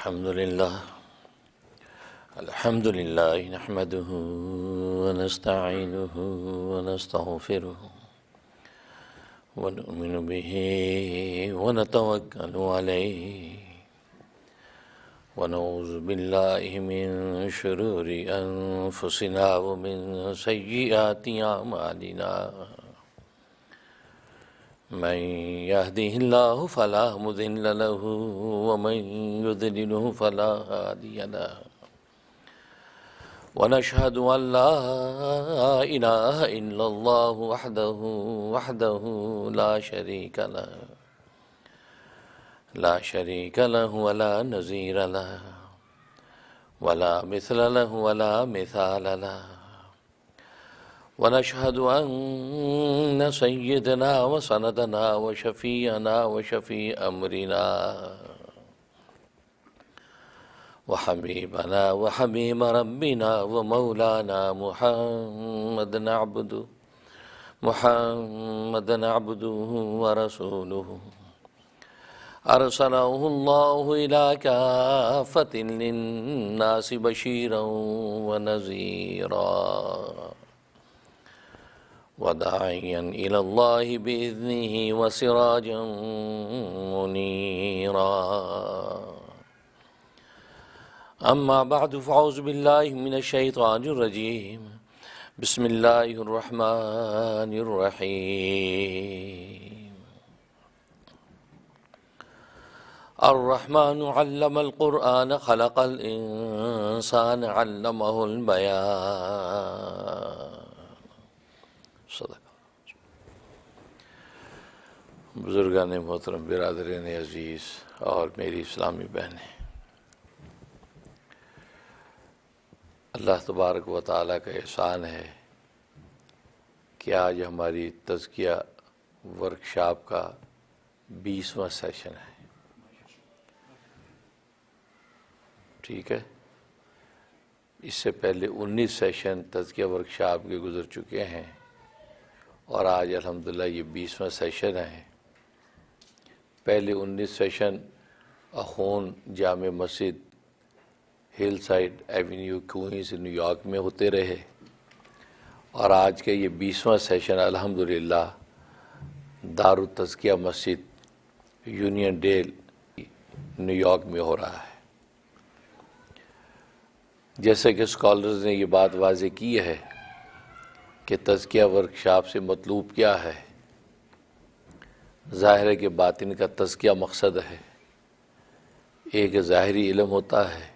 الحمد لله نحمده ونستعينه ونستغفره ونؤمن به ونتوكل عليه ونعوذ بالله من شرور أنفسنا ومن سيئات أعمالنا من يهده الله فلا مضل له ومن يضلله فلا هادي له ونشهد أن لا إله إلا الله وحده لا شريك له ولا نظير له ولا مثل له ولا مثال له ونشهد أن سيدنا وسندنا وشفيعنا وشفيع أمرنا وحبيبنا وحبيب ربنا ومولانا محمد عبده ورسوله أرسله الله إلى كافة للناس بشيرا ونذيرا وداعيا إلى الله بإذنه وسراجا منيرا أما بعد فأعوذ بالله من الشيطان الرجيم بسم الله الرحمن الرحيم الرحمن علم القرآن خلق الإنسان علمه البيان صدق بزرگان محترم، برادرین عزیز اور میری اسلامی بہنیں، اللہ تبارک و تعالیٰ کا احسان ہے کہ آج ہماری تزکیہ ورکشاپ کا 20واں سیشن ہے۔ ٹھیک ہے، اس سے پہلے 19 سیشن تزکیہ ورکشاپ کے گزر چکے ہیں اور آج الحمدللہ یہ 20واں سیشن ہے۔ پہلے 19 سیشن اخون جامع مسجد ہل side avenue Queens new York میں ہوتے رہے، اور آج کا یہ 20واں سیشن الحمدللہ دارالتزکیہ مسجد یونین ڈیل نیو یارک میں ہو رہا ہے۔ جیسے کہ اسکالرز نے یہ بات واضح کی ہے کہ تزکیہ ورکشاپ سے مطلوب کیا ہے، ظاہر ہے کہ باطن کا تزکیہ مقصد ہے۔ ایک ظاہری علم ہوتا ہے،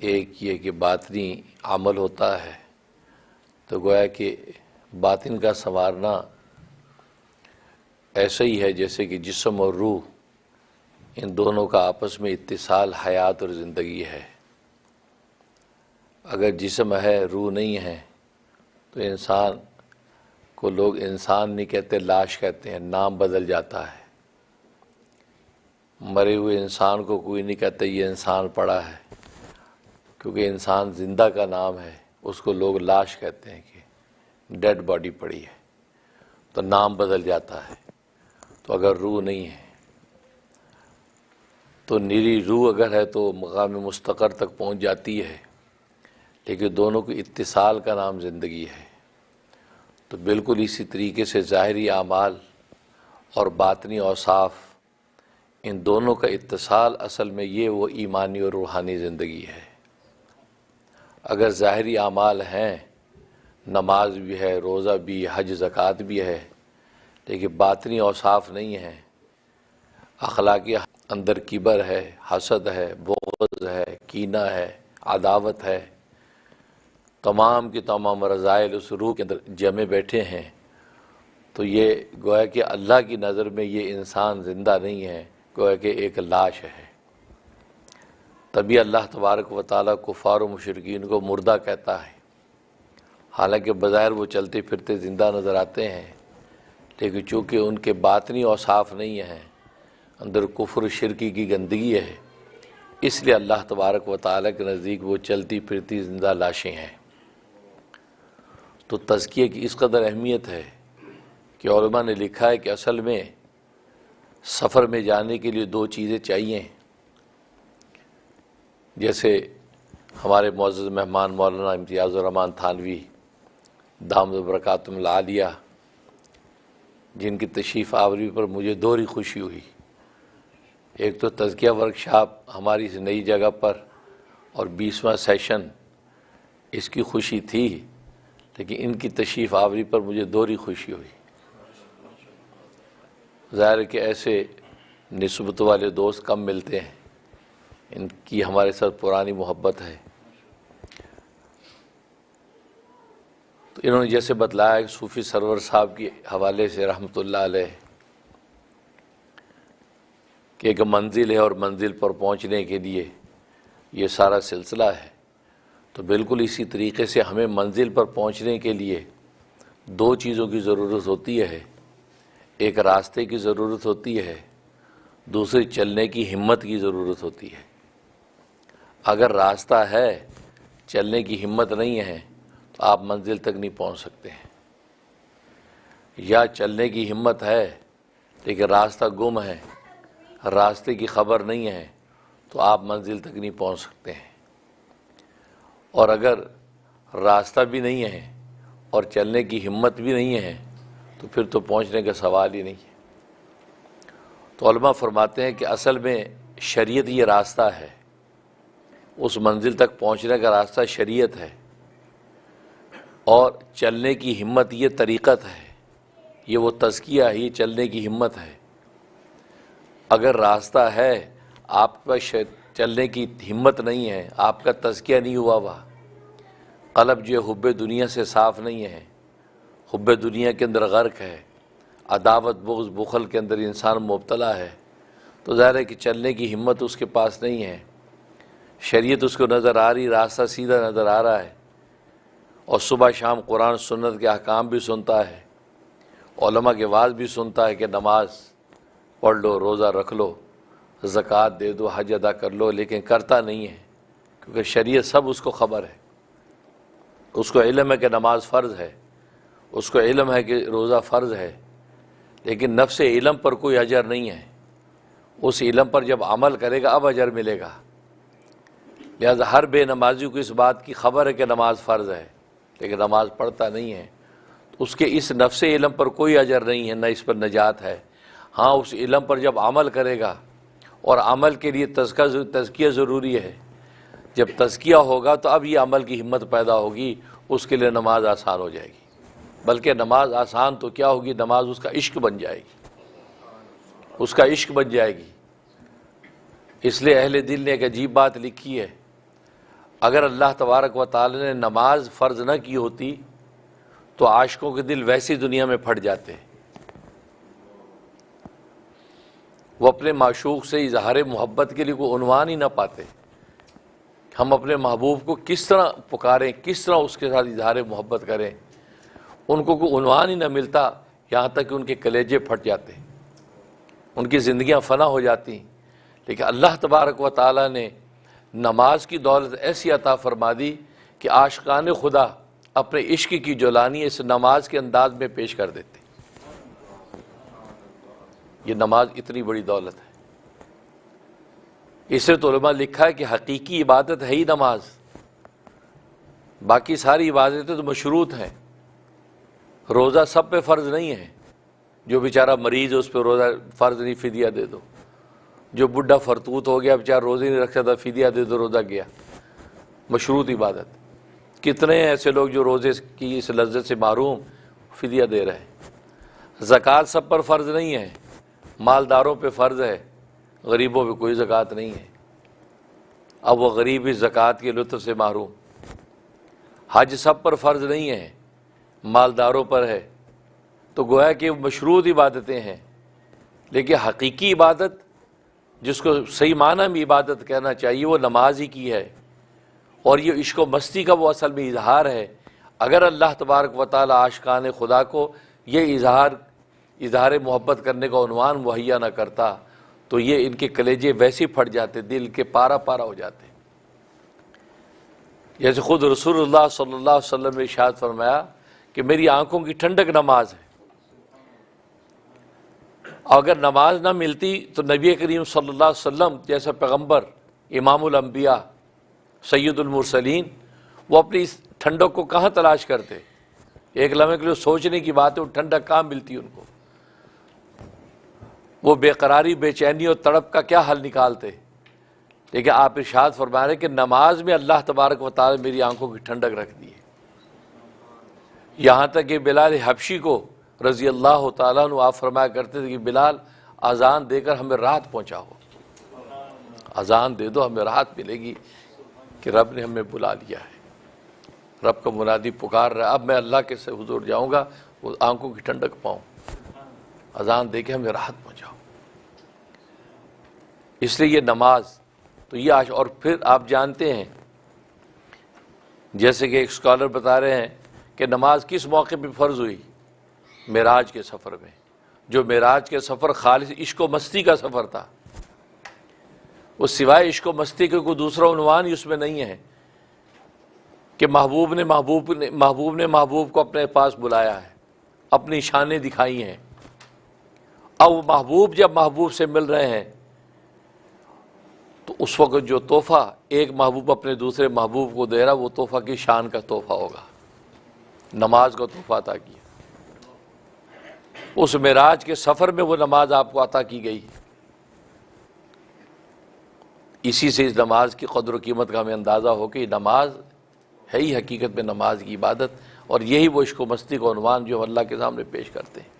ایک یہ کہ باطنی عمل ہوتا ہے۔ تو گویا کہ باطن کا سنوارنا ایسا ہی ہے جیسے کہ جسم اور روح، ان دونوں کا آپس میں اتصال حیات اور زندگی ہے۔ اگر جسم ہے، روح نہیں ہے، تو انسان کو لوگ انسان نہیں کہتے، لاش کہتے ہیں، نام بدل جاتا ہے۔ مرے ہوئے انسان کو کوئی نہیں کہتا یہ انسان پڑا ہے، کیونکہ انسان زندہ کا نام ہے، اس کو لوگ لاش کہتے ہیں کہ ڈیڈ باڈی پڑی ہے، تو نام بدل جاتا ہے۔ تو اگر روح نہیں ہے تو نیری روح اگر ہے تو مقام مستقر تک پہنچ جاتی ہے، لیکن دونوں کے اتصال کا نام زندگی ہے۔ تو بالکل اسی طریقے سے ظاہری اعمال اور باطنی اوصاف، ان دونوں کا اتصال اصل میں یہ وہ ایمانی اور روحانی زندگی ہے۔ اگر ظاہری اعمال ہیں، نماز بھی ہے، روزہ بھی، حج زکوٰۃ بھی ہے، لیکن باطنی اوصاف نہیں ہیں، اخلاقی اندر کبر ہے، حسد ہے، بغض ہے، کینہ ہے، عداوت ہے، تمام کے تمام رذائل اس روح کے اندر جمے بیٹھے ہیں، تو یہ گویا کہ اللہ کی نظر میں یہ انسان زندہ نہیں ہے، گویا کہ ایک لاش ہے۔ تبھی اللہ تبارک و تعالیٰ کفار و مشرکین کو مردہ کہتا ہے، حالانکہ بظاہر وہ چلتے پھرتے زندہ نظر آتے ہیں، لیکن چونکہ ان کے باطنی اوصاف نہیں ہیں، اندر کفر و شرکی کی گندگی ہے، اس لیے اللہ تبارک و تعالیٰ کے نزدیک وہ چلتی پھرتی زندہ لاشیں ہیں۔ تو تزکیہ کی اس قدر اہمیت ہے کہ علماء نے لکھا ہے کہ اصل میں سفر میں جانے کے لیے دو چیزیں چاہیے، جیسے ہمارے معزز مہمان مولانا امتیاز الرحمان تھانوی دامت برکاتہم العالیہ، جن کی تشریف آوری پر مجھے دوہری خوشی ہوئی۔ ایک تو تزکیہ ورکشاپ ہماری اس نئی جگہ پر اور 20واں سیشن، اس کی خوشی تھی، لیکن ان کی تشریف آوری پر مجھے دوہری خوشی ہوئی۔ ظاہر ہے کہ ایسے نسبت والے دوست کم ملتے ہیں، ان کی ہمارے ساتھ پرانی محبت ہے۔ تو انہوں نے جیسے بتلایا کہ صوفی سرور صاحب کے حوالے سے رحمۃ اللہ علیہ کہ ایک منزل ہے اور منزل پر پہنچنے کے لیے یہ سارا سلسلہ ہے، تو بالکل اسی طریقے سے ہمیں منزل پر پہنچنے کے لیے دو چیزوں کی ضرورت ہوتی ہے۔ ایک راستے کی ضرورت ہوتی ہے، دوسری چلنے کی ہمت کی ضرورت ہوتی ہے۔ اگر راستہ ہے، چلنے کی ہمت نہیں ہے تو آپ منزل تک نہیں پہنچ سکتے ہیں، یا چلنے کی ہمت ہے لیکن راستہ گم ہے، راستے کی خبر نہیں ہے تو آپ منزل تک نہیں پہنچ سکتے ہیں۔ اور اگر راستہ بھی نہیں ہے اور چلنے کی ہمت بھی نہیں ہے تو پھر تو پہنچنے کا سوال ہی نہیں ہے۔ تو علماء فرماتے ہیں کہ اصل میں شریعت یہ راستہ ہے، اس منزل تک پہنچنے کا راستہ شریعت ہے، اور چلنے کی ہمت یہ طریقت ہے، یہ وہ تزکیہ ہے، یہ چلنے کی ہمت ہے۔ اگر راستہ ہے، آپ کا چلنے کی ہمت نہیں ہے، آپ کا تزکیہ نہیں ہوا ہوا، قلب جو حب دنیا سے صاف نہیں ہے، حب دنیا کے اندر غرق ہے، عداوت بغض بخل کے اندر انسان مبتلا ہے، تو ظاہر ہے کہ چلنے کی ہمت اس کے پاس نہیں ہے۔ شریعت اس کو نظر آ رہی، راستہ سیدھا نظر آ رہا ہے، اور صبح شام قرآن سنت کے احکام بھی سنتا ہے، علماء کے وعظ بھی سنتا ہے کہ نماز پڑھ لو، روزہ رکھ لو، زکوٰۃ دے دو، حج ادا کر لو، لیکن کرتا نہیں ہے، کیونکہ شریعت سب اس کو خبر ہے، اس کو علم ہے کہ نماز فرض ہے، اس کو علم ہے کہ روزہ فرض ہے، لیکن نفس علم پر کوئی اجر نہیں ہے۔ اس علم پر جب عمل کرے گا اب اجر ملے گا۔ لہذا ہر بے نمازی کو اس بات کی خبر ہے کہ نماز فرض ہے، لیکن نماز پڑھتا نہیں ہے، تو اس کے اس نفس علم پر کوئی اجر نہیں ہے، نہ اس پر نجات ہے۔ ہاں، اس علم پر جب عمل کرے گا، اور عمل کے لیے تزکیہ ضروری ہے، جب تزکیہ ہوگا تو اب یہ عمل کی ہمت پیدا ہوگی، اس کے لیے نماز آسان ہو جائے گی۔ بلکہ نماز آسان تو کیا ہوگی، نماز اس کا عشق بن جائے گی، اس کا عشق بن جائے گی۔ اس لیے اہل دل نے ایک عجیب بات لکھی ہے، اگر اللہ تبارک و تعالی نے نماز فرض نہ کی ہوتی تو عاشقوں کے دل ویسی دنیا میں پھٹ جاتے، وہ اپنے معشوق سے اظہار محبت کے لیے کوئی عنوان ہی نہ پاتے۔ ہم اپنے محبوب کو کس طرح پکاریں، کس طرح اس کے ساتھ اظہار محبت کریں، ان کو کوئی عنوان ہی نہ ملتا، یہاں تک کہ ان کے کلیجے پھٹ جاتے، ان کی زندگیاں فنا ہو جاتی۔ لیکن اللہ تبارک و تعالیٰ نے نماز کی دولت ایسی عطا فرما دی کہ عاشقان خدا اپنے عشق کی جولانی اس نماز کے انداز میں پیش کر دیتے۔ یہ نماز اتنی بڑی دولت ہے۔ اس سے تو علماء لکھا ہے کہ حقیقی عبادت ہے ہی نماز، باقی ساری عبادتیں تو مشروط ہیں۔ روزہ سب پہ فرض نہیں ہے، جو بیچارہ مریض ہے اس پہ روزہ فرض نہیں، فدیہ دے دو۔ جو بڈھا فرتوت ہو گیا بیچارہ روزے نہیں رکھ سکتا، فدیہ دے دو، روزہ گیا۔ مشروط عبادت کتنے ہیں ایسے لوگ جو روزے کی اس لذت سے محروم، فدیہ دے رہے ہیں۔ زکوٰۃ سب پر فرض نہیں ہے، مالداروں پہ فرض ہے، غریبوں پہ کوئی زکوٰۃ نہیں ہے، اب وہ غریب اس زکوٰۃ کے لطف سے محروم۔ حج سب پر فرض نہیں ہے، مالداروں پر ہے، تو گویا کہ مشروط عبادتیں ہیں، لیکن حقیقی عبادت جس کو صحیح معنی میں عبادت کہنا چاہیے وہ نماز ہی کی ہے، اور یہ عشق و مستی کا وہ اصل میں اظہار ہے۔ اگر اللہ تبارک و تعالی عاشقان خدا کو یہ اظہار محبت کرنے کا عنوان مہیا نہ کرتا تو یہ ان کے کلیجے ویسے پھٹ جاتے، دل کے پارا پارا ہو جاتے۔ جیسے خود رسول اللہ صلی اللہ علیہ وسلم نے ارشاد فرمایا کہ میری آنکھوں کی ٹھنڈک نماز ہے، اگر نماز نہ ملتی تو نبی کریم صلی اللہ علیہ وسلم جیسا پیغمبر، امام الانبیاء، سید المرسلین، وہ اپنی اس ٹھنڈک کو کہاں تلاش کرتے؟ ایک لمحے کے لیے سوچنے کی بات ہے، وہ ٹھنڈک کہاں ملتی ان کو؟ وہ بے قراری، بے چینی اور تڑپ کا کیا حل نکالتے؟ لیکن آپ ارشاد فرما رہے کہ نماز میں اللہ تبارک و تعالی میری آنکھوں کی ٹھنڈک رکھ دی ہے۔ یہاں تک کہ بلال حبشی کو رضی اللہ تعالیٰ عنہ آپ فرمایا کرتے تھے کہ بلال اذان دے کر ہمیں راحت پہنچاؤ، اذان دے دو، ہمیں راحت ملے گی کہ رب نے ہمیں بلا لیا ہے، رب کا منادی پکار رہا ہے، اب میں اللہ کے سے حضور جاؤں گا، وہ آنکھوں کی ٹھنڈک پاؤں، اذان دے کے ہمیں راحت پہنچاؤ۔ اس لیے یہ نماز تو یہ اور پھر آپ جانتے ہیں جیسے کہ ایک اسکالر بتا رہے ہیں کہ نماز کس موقع پہ فرض ہوئی؟ معراج کے سفر میں۔ جو معراج کے سفر خالص عشق و مستی کا سفر تھا، اس سوائے عشق و مستی کے کوئی دوسرا عنوان ہی اس میں نہیں ہے کہ محبوب نے محبوب کو اپنے پاس بلایا ہے، اپنی شانیں دکھائی ہیں۔ اب وہ محبوب جب محبوب سے مل رہے ہیں تو اس وقت جو تحفہ ایک محبوب اپنے دوسرے محبوب کو دے رہا، وہ تحفہ کی شان کا تحفہ ہوگا، نماز کا تحفہ عطا کیا۔ اس معراج کے سفر میں وہ نماز آپ کو عطا کی گئی، اسی سے اس نماز کی قدر و قیمت کا ہمیں اندازہ ہو کہ یہ نماز ہے ہی حقیقت میں نماز کی عبادت، اور یہی وہ عشق و مستی کا عنوان جو ہم اللہ کے سامنے پیش کرتے ہیں۔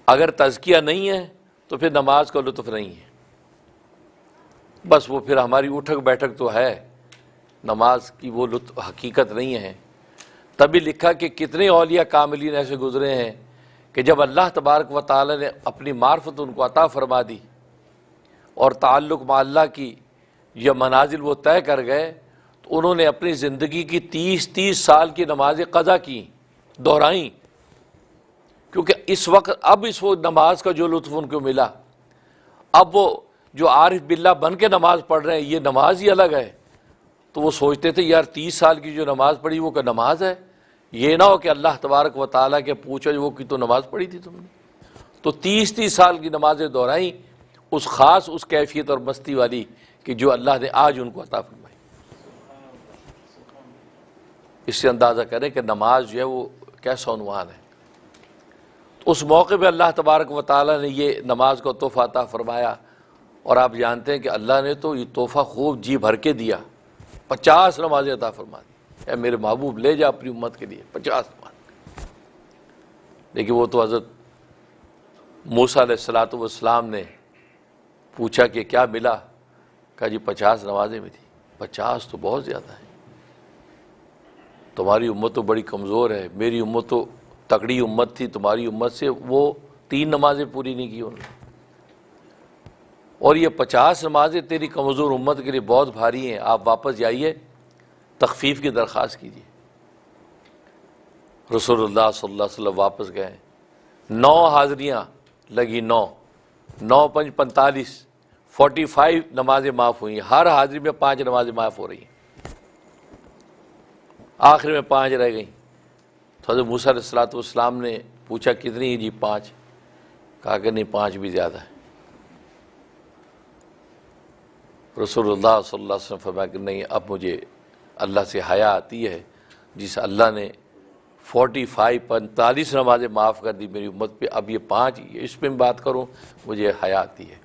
اگر تزکیہ نہیں ہے تو پھر نماز کا لطف نہیں ہے، بس وہ پھر ہماری اٹھک بیٹھک تو ہے، نماز کی وہ لطف حقیقت نہیں ہے۔ تبھی لکھا کہ کتنے اولیاء کاملین ایسے گزرے ہیں کہ جب اللہ تبارک و تعالی نے اپنی معرفت ان کو عطا فرما دی اور تعلق مع اللہ کی یہ منازل وہ طے کر گئے، تو انہوں نے اپنی زندگی کی 30 سال کی نمازیں قضا کی، دہرائیں، کیونکہ اس وقت اب اس وہ نماز کا جو لطف ان کو ملا، اب وہ جو عارف باللہ بن کے نماز پڑھ رہے ہیں یہ نماز ہی الگ ہے، تو وہ سوچتے تھے یار 30 سال کی جو نماز پڑھی وہ کہ نماز ہے؟ یہ نہ ہو کہ اللہ تبارک و تعالیٰ کے پوچھو وہ کی تو نماز پڑھی تھی تم نے؟ تو 30 سال کی نمازیں دہرائیں، اس خاص اس کیفیت اور مستی والی کہ جو اللہ نے آج ان کو عطا فرمائی۔ اس سے اندازہ کریں کہ نماز جو ہے وہ کیسا عنوان ہے۔ تو اس موقع پہ اللہ تبارک و تعالیٰ نے یہ نماز کو تحفہ عطا فرمایا، اور آپ جانتے ہیں کہ اللہ نے تو یہ تحفہ خوب جی بھر کے دیا، 50 نمازیں عطا فرما دی، اے میرے محبوب لے جا اپنی امت کے لیے 50 نماز۔ لیکن وہ تو حضرت موسیٰ علیہ السلام نے پوچھا کہ کیا ملا؟ کہا جی 50 نمازیں ملی۔ 50 تو بہت زیادہ ہے، تمہاری امت تو بڑی کمزور ہے، میری امت تو تکڑی امت تھی، تمہاری امت سے وہ 3 نمازیں پوری نہیں کی انہوں نے، اور یہ 50 نمازیں تیری کمزور امت کے لیے بہت بھاری ہیں، آپ واپس جائیے تخفیف کی درخواست کیجیے۔ رسول اللہ صلی اللہ علیہ وسلم واپس گئے، 9 حاضریاں لگی، 9 5 45 45 نمازیں معاف ہوئی ہیں، ہر حاضری میں 5 نمازیں معاف ہو رہی ہیں، آخر میں 5 رہ گئیں۔ تو حضرت موسیٰ علیہ السلام نے پوچھا کتنی؟ جی 5۔ کہا کہ نہیں 5 بھی زیادہ ہے۔ رسول اللہ صلی اللہ علیہ وسلم فرمایا کہ نہیں، اب مجھے اللہ سے حیا آتی ہے، جس اللہ نے 45 نمازیں معاف کر دی میری امت پہ، اب یہ 5 اس میں بات کروں، مجھے حیا آتی ہے۔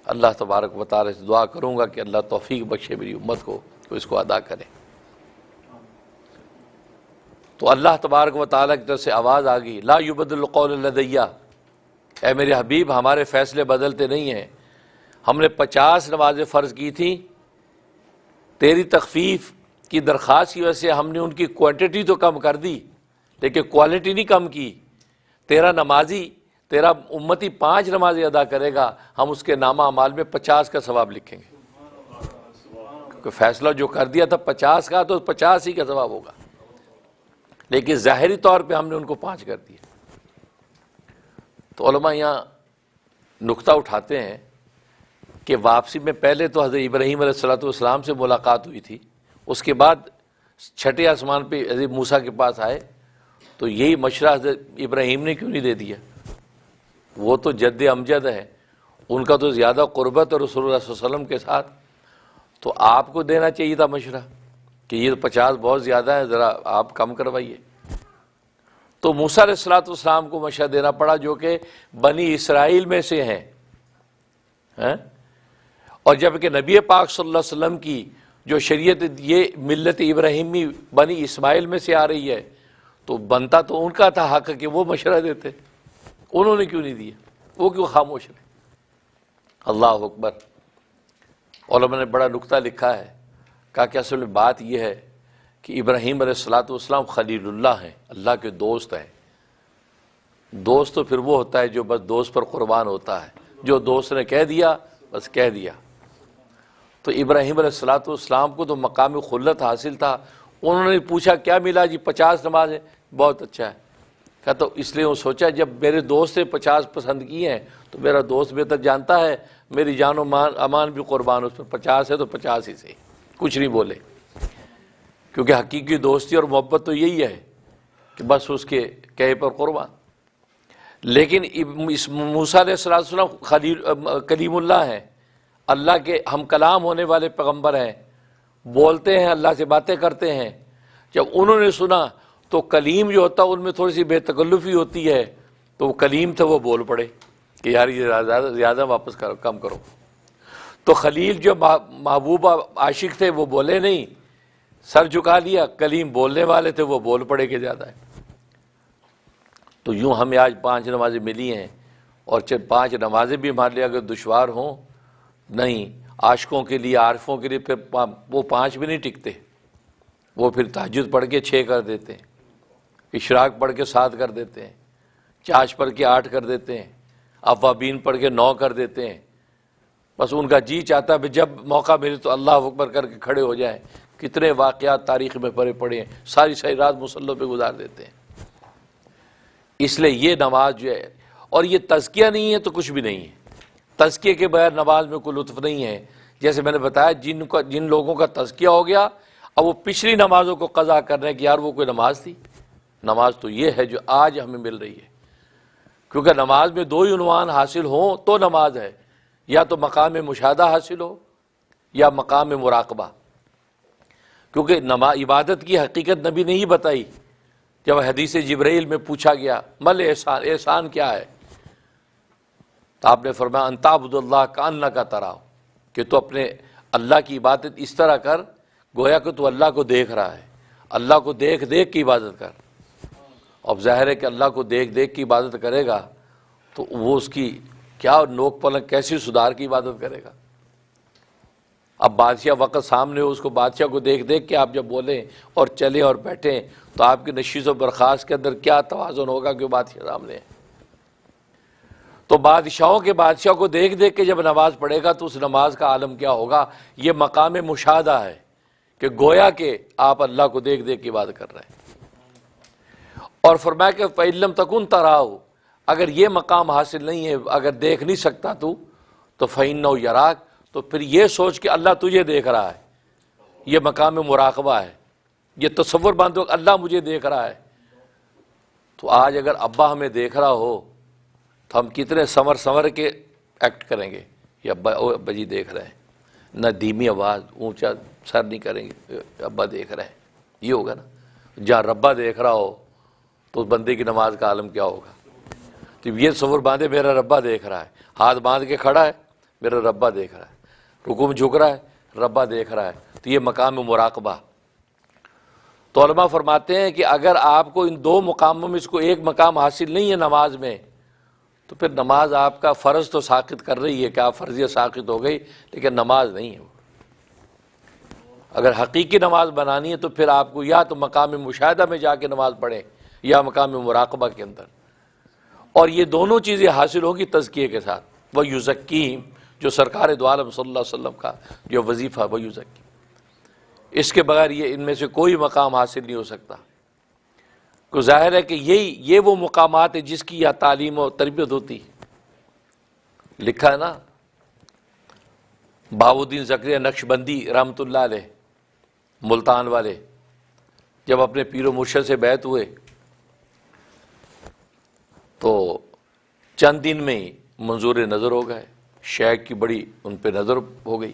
اللہ تبارک و تعالی سے دعا کروں گا کہ اللہ توفیق بخشے میری امت کو تو اس کو ادا کرے۔ تو اللہ تبارک و تعالیٰ کی طرف سے آواز آ گئی، لا یبدل القول لدی، اے میرے حبیب ہمارے فیصلے بدلتے نہیں ہیں، ہم نے 50 نمازیں فرض کی تھیں، تیری تخفیف کی درخواست کی وجہ سے ہم نے ان کی کوانٹٹی تو کم کر دی لیکن کوالٹی نہیں کم کی۔ تیرا نمازی، تیرا امتی 5 نمازیں ادا کرے گا، ہم اس کے نامہ اعمال میں 50 کا ثواب لکھیں گے، کیونکہ فیصلہ جو کر دیا تھا 50 کا تو 50 ہی کا ثواب ہوگا، لیکن ظاہری طور پہ ہم نے ان کو 5 کر دیا۔ تو علماء یہاں نقطہ اٹھاتے ہیں کہ واپسی میں پہلے تو حضرت ابراہیم علیہ السلام سے ملاقات ہوئی تھی، اس کے بعد 6 آسمان پہ حضرت موسیٰ کے پاس آئے، تو یہی مشورہ حضرت ابراہیم نے کیوں نہیں دے دیا؟ وہ تو جد امجد ہے، ان کا تو زیادہ قربت ہے رسول اللہ صلی اللہ علیہ وسلم کے ساتھ، تو آپ کو دینا چاہیے تھا مشورہ کہ یہ 50 بہت زیادہ ہے، ذرا آپ کم کروائیے۔ تو موسیٰ علیہ الصلوۃ والسلام کو مشورہ دینا پڑا جو کہ بنی اسرائیل میں سے ہیں، اور جب کہ نبی پاک صلی اللہ علیہ وسلم کی جو شریعت یہ ملت ابراہیمی بنی اسماعیل میں سے آ رہی ہے، تو بنتا تو ان کا تھا حق کہ وہ مشورہ دیتے، انہوں نے کیوں نہیں دیا، وہ کیوں خاموش رہے؟ اللہ اکبر۔ علماء نے بڑا نکتہ لکھا ہے، کہا کہ اصل بات یہ ہے کہ ابراہیم علیہ الصلوۃ والسلام خلیل اللہ ہیں، اللہ کے دوست ہیں۔ دوست تو پھر وہ ہوتا ہے جو بس دوست پر قربان ہوتا ہے، جو دوست نے کہہ دیا بس کہہ دیا۔ تو ابراہیم علیہ الصلوۃ والسلام کو تو مقام خلت حاصل تھا، انہوں نے پوچھا کیا ملا جی؟ 50 نمازیں، بہت اچھا ہے۔ کہا تو اس لیے وہ سوچا جب میرے دوست نے 50 پسند کی ہیں تو میرا دوست بہتر جانتا ہے، میری جان و امان بھی قربان اس پر، 50 ہے تو 50 ہی سے، کچھ نہیں بولے، کیونکہ حقیقی دوستی اور محبت تو یہی ہے کہ بس اس کے کہے پر قربان۔ لیکن اس موسیٰ علیہ السلام کلیم اللہ ہیں، اللہ کے ہم کلام ہونے والے پیغمبر ہیں، بولتے ہیں، اللہ سے باتیں کرتے ہیں۔ جب انہوں نے سنا تو کلیم جو ہوتا ہے ان میں تھوڑی سی بے تکلفی ہوتی ہے، تو وہ کلیم تھے، وہ بول پڑے کہ یار یہ زیادہ واپس کرو، کم کرو۔ تو خلیل جو محبوب عاشق تھے وہ بولے نہیں، سر جھکا لیا، کلیم بولنے والے تھے وہ بول پڑے کہ زیادہ ہے۔ تو یوں ہمیں آج 5 نمازیں ملی ہیں، اور 5 نمازیں بھی ہمارے لیے اگر دشوار ہوں، نہیں عاشقوں کے لیے، عارفوں کے لیے پھر وہ 5 بھی نہیں ٹکتے، وہ پھر تہجد پڑھ کے 6 کر دیتے ہیں، اشراق پڑھ کے 7 کر دیتے ہیں، چاش پڑھ کے 8 کر دیتے ہیں، اوابین پڑھ کے 9 کر دیتے ہیں۔ بس ان کا جی چاہتا ہے جب موقع ملے تو اللہ اکبر کر کے کھڑے ہو جائیں۔ کتنے واقعات تاریخ میں بھرے پڑے ہیں، ساری رات مصلوں پہ گزار دیتے ہیں۔ اس لیے یہ نماز جو ہے، اور یہ تزکیہ نہیں ہے تو کچھ بھی نہیں ہے، تزکیے کے بغیر نماز میں کوئی لطف نہیں ہے۔ جیسے میں نے بتایا جن لوگوں کا تزکیہ ہو گیا، اب وہ پچھلی نمازوں کو قضا کر رہے ہیں کہ یار وہ کوئی نماز تھی۔ نماز تو یہ ہے جو آج ہمیں مل رہی ہے، کیونکہ نماز میں 2 ہی عنوان حاصل ہوں تو نماز ہے، یا تو مقام مشاہدہ حاصل ہو یا مقام مراقبہ۔ کیونکہ عبادت کی حقیقت نبی نے ہی بتائی، جب حدیث جبرائیل میں پوچھا گیا مل احسان، احسان کیا ہے؟ تو آپ نے فرمایا ان تعبد اللہ کأنک تراہ، کہ تو اپنے اللہ کی عبادت اس طرح کر گویا کہ تو اللہ کو دیکھ رہا ہے، اللہ کو دیکھ دیکھ کی عبادت کر۔ اب ظاہر ہے کہ اللہ کو دیکھ دیکھ کی عبادت کرے گا تو وہ اس کی کیا نوک پلک کیسی سدھار کی عبادت کرے گا؟ اب بادشاہ وقت سامنے ہو، اس کو بادشاہ کو دیکھ دیکھ کے آپ جب بولیں اور چلیں اور بیٹھیں تو آپ کی نشیز و برخاست کے اندر کیا توازن ہوگا کہ بادشاہ سامنے ہے۔ تو بادشاہوں کے بادشاہ کو دیکھ دیکھ کے جب نماز پڑھے گا تو اس نماز کا عالم کیا ہوگا؟ یہ مقام مشاہدہ ہے کہ گویا کہ آپ اللہ کو دیکھ دیکھ کے عبادت کر رہے ہیں۔ اور فرمایا کہ فَإِن لَمْ تَكُنْ تَرَاهُ، اگر یہ مقام حاصل نہیں ہے، اگر دیکھ نہیں سکتا تو فَإِنَّهُ يَرَاكَ، تو پھر یہ سوچ کہ اللہ تجھے دیکھ رہا ہے، یہ مقام مراقبہ ہے، یہ تصور باندھو کہ اللہ مجھے دیکھ رہا ہے۔ تو آج اگر ابا ہمیں دیکھ رہا ہو تو ہم کتنے سنور کے ایکٹ کریں گے، یہ ابا جی دیکھ رہے ہیں، نہ دھیمی آواز، اونچا سر نہیں کریں گے، ابا دیکھ رہے ہیں، یہ ہوگا نا۔ جہاں ربا دیکھ رہا ہو تو اس بندے کی نماز کا عالم کیا ہوگا؟ تو یہ تصور باندھے میرا ربا دیکھ رہا ہے، ہاتھ باندھ کے کھڑا ہے، میرا ربا دیکھ رہا ہے، رکوع میں جھک رہا ہے، ربا دیکھ رہا ہے، تو یہ مقام مراقبہ۔ تو علماء فرماتے ہیں کہ اگر آپ کو ان 2 مقاموں میں اس کو ایک مقام حاصل نہیں ہے نماز میں، تو پھر نماز آپ کا فرض تو ساقط کر رہی ہے کہ آپ فرضیہ ساقط ہو گئی، لیکن نماز نہیں ہے۔ اگر حقیقی نماز بنانی ہے تو پھر آپ کو یا تو مقام مشاہدہ میں جا کے نماز پڑھیں یا مقام مراقبہ کے اندر، اور یہ دونوں چیزیں حاصل ہوگی تزکیے کے ساتھ۔ وَيُزَكِّيهِمْ، جو سرکار دو عالم صلی اللہ علیہ وسلم کا جو وظیفہ وَيُزَكِّيهِمْ، اس کے بغیر یہ ان میں سے کوئی مقام حاصل نہیں ہو سکتا۔ تو ظاہر ہے کہ یہ وہ مقامات ہیں جس کی یا تعلیم و تربیت ہوتی ہے۔ لکھا ہے نا بہاؤالدین زکریا نقشبندی رحمۃ اللہ علیہ، ملتان والے، جب اپنے پیر و مرشد سے بیعت ہوئے تو چند دن میں ہی منظور نظر ہو گئے، شیخ کی بڑی ان پہ نظر ہو گئی۔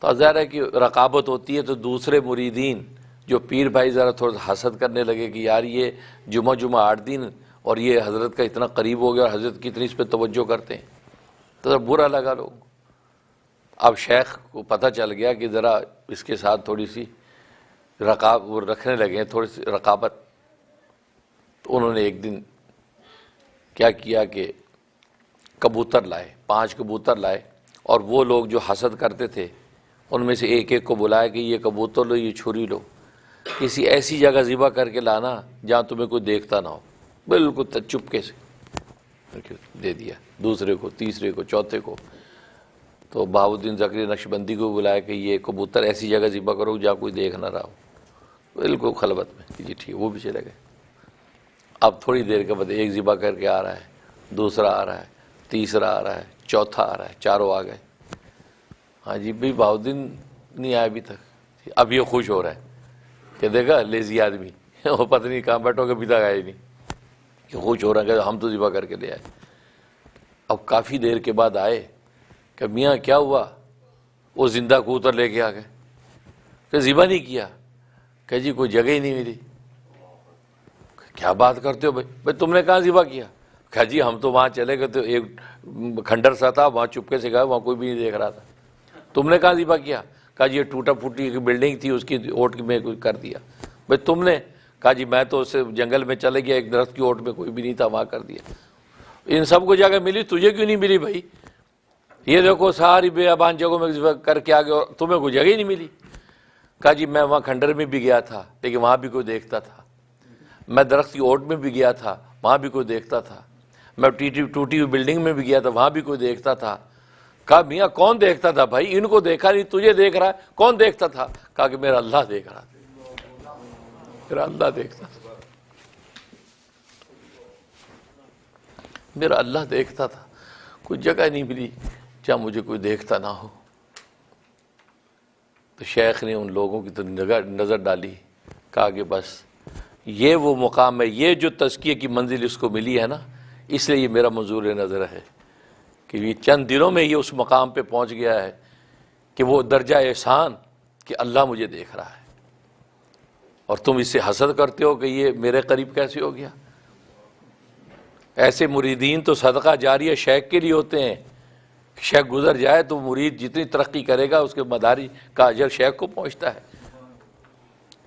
تو ظاہر ہے کہ رقابت ہوتی ہے، تو دوسرے مریدین جو پیر بھائی ذرا تھوڑا حسد کرنے لگے کہ یار یہ جمعہ 8 دن اور یہ حضرت کا اتنا قریب ہو گیا اور حضرت کی اتنی اس پہ توجہ کرتے ہیں، تو ذرا برا لگا لوگوں کو۔ اب شیخ کو پتہ چل گیا کہ ذرا اس کے ساتھ تھوڑی سی وہ رکھنے لگے ہیں، تھوڑی سی رقابت۔ تو انہوں نے ایک دن کیا کیا کہ کبوتر لائے، 5 کبوتر لائے، اور وہ لوگ جو حسد کرتے تھے ان میں سے ایک ایک کو بلایا کہ یہ کبوتر لو، یہ چھری لو، کسی ایسی جگہ ذبح کر کے لانا جہاں تمہیں کوئی دیکھتا نہ ہو، بالکل چپکے سے دے دیا، دوسرے کو، تیسرے کو، چوتھے کو۔ تو بہاؤالدین زکریا نقشبندی کو بلایا کہ یہ کبوتر ایسی جگہ ذبح کرو جہاں کوئی دیکھ نہ رہا ہو، بالکل خلوت میں۔ جی ٹھیک، وہ بھی چلے گئے۔ اب تھوڑی دیر کے بعد ایک ذبح کر کے آ رہا ہے، دوسرا آ رہا ہے، تیسرا آ رہا ہے، چوتھا آ رہا ہے، چاروں آ گئے۔ ہاں جی بھائی بہاؤالدین نہیں آیا ابھی تک۔ اب یہ خوش ہو رہا ہے کہ دیکھا لیزی آدمی، وہ پتہ نہیں کہاں بیٹھو کہ ابھی تک آئے نہیں، یہ خوش ہو رہا ہے کہ ہم تو ذبح کر کے لے آئے۔ اب کافی دیر کے بعد آئے کہ میاں کیا ہوا؟ وہ زندہ کبوتر لے کے آ گئے کہ ذبح نہیں کیا، کہ جی کوئی جگہ ہی نہیں ملی۔ کیا بات کرتے ہو بھائی تم نے کہاں ذبح کیا؟ کہا جی ہم تو وہاں چلے گئے، تو ایک کھنڈر سا تھا، وہاں چپکے سے گئے، وہاں کوئی بھی نہیں دیکھ رہا تھا۔ تم نے کہاں ذبح کیا؟ کہا جی یہ ٹوٹا پھوٹی ایک بلڈنگ تھی، اس کی اوٹ میں کوئی کر دیا۔ بھائی تم نے؟ کہا جی میں تو اسے جنگل میں چلے گیا، ایک درخت کی اوٹ میں کوئی بھی نہیں تھا، وہاں کر دیا۔ ان سب کو جگہ ملی، تجھے کیوں نہیں ملی بھائی؟ یہ دیکھو ساری بے ابان جگہوں میں ذبح کر کے آ گئے اور تمہیں کوئی جگہ ہی نہیں ملی۔ کہا جی میں وہاں کھنڈر میں بھی گیا تھا لیکن وہاں بھی کوئی دیکھتا تھا، میں درخت کی اوٹ میں بھی گیا تھا، وہاں بھی کوئی دیکھتا تھا، میں ٹوٹی ہوئی بلڈنگ میں بھی گیا تھا، وہاں بھی کوئی دیکھتا تھا۔ کہا میاں کون دیکھتا تھا بھائی؟ ان کو دیکھا نہیں، تجھے دیکھ رہا ہے، کون دیکھتا تھا؟ کہا کہ میرا اللہ دیکھ رہا تھا، میرا اللہ دیکھتا تھا، میرا اللہ دیکھتا تھا، کوئی جگہ نہیں ملی جہاں مجھے کوئی دیکھتا نہ ہو۔ تو شیخ نے ان لوگوں کی تو نظر ڈالی، کہا کہ بس یہ وہ مقام ہے، یہ جو تزکیے کی منزل اس کو ملی ہے نا، اس لیے یہ میرا منظور نظر ہے کہ یہ چند دنوں میں یہ اس مقام پہ پہنچ گیا ہے کہ وہ درجہ احسان کہ اللہ مجھے دیکھ رہا ہے، اور تم اس سے حسد کرتے ہو کہ یہ میرے قریب کیسے ہو گیا۔ ایسے مریدین تو صدقہ جاریہ شیخ کے لیے ہوتے ہیں، شیخ گزر جائے تو مرید جتنی ترقی کرے گا اس کے مداری کا اجر شیخ کو پہنچتا ہے۔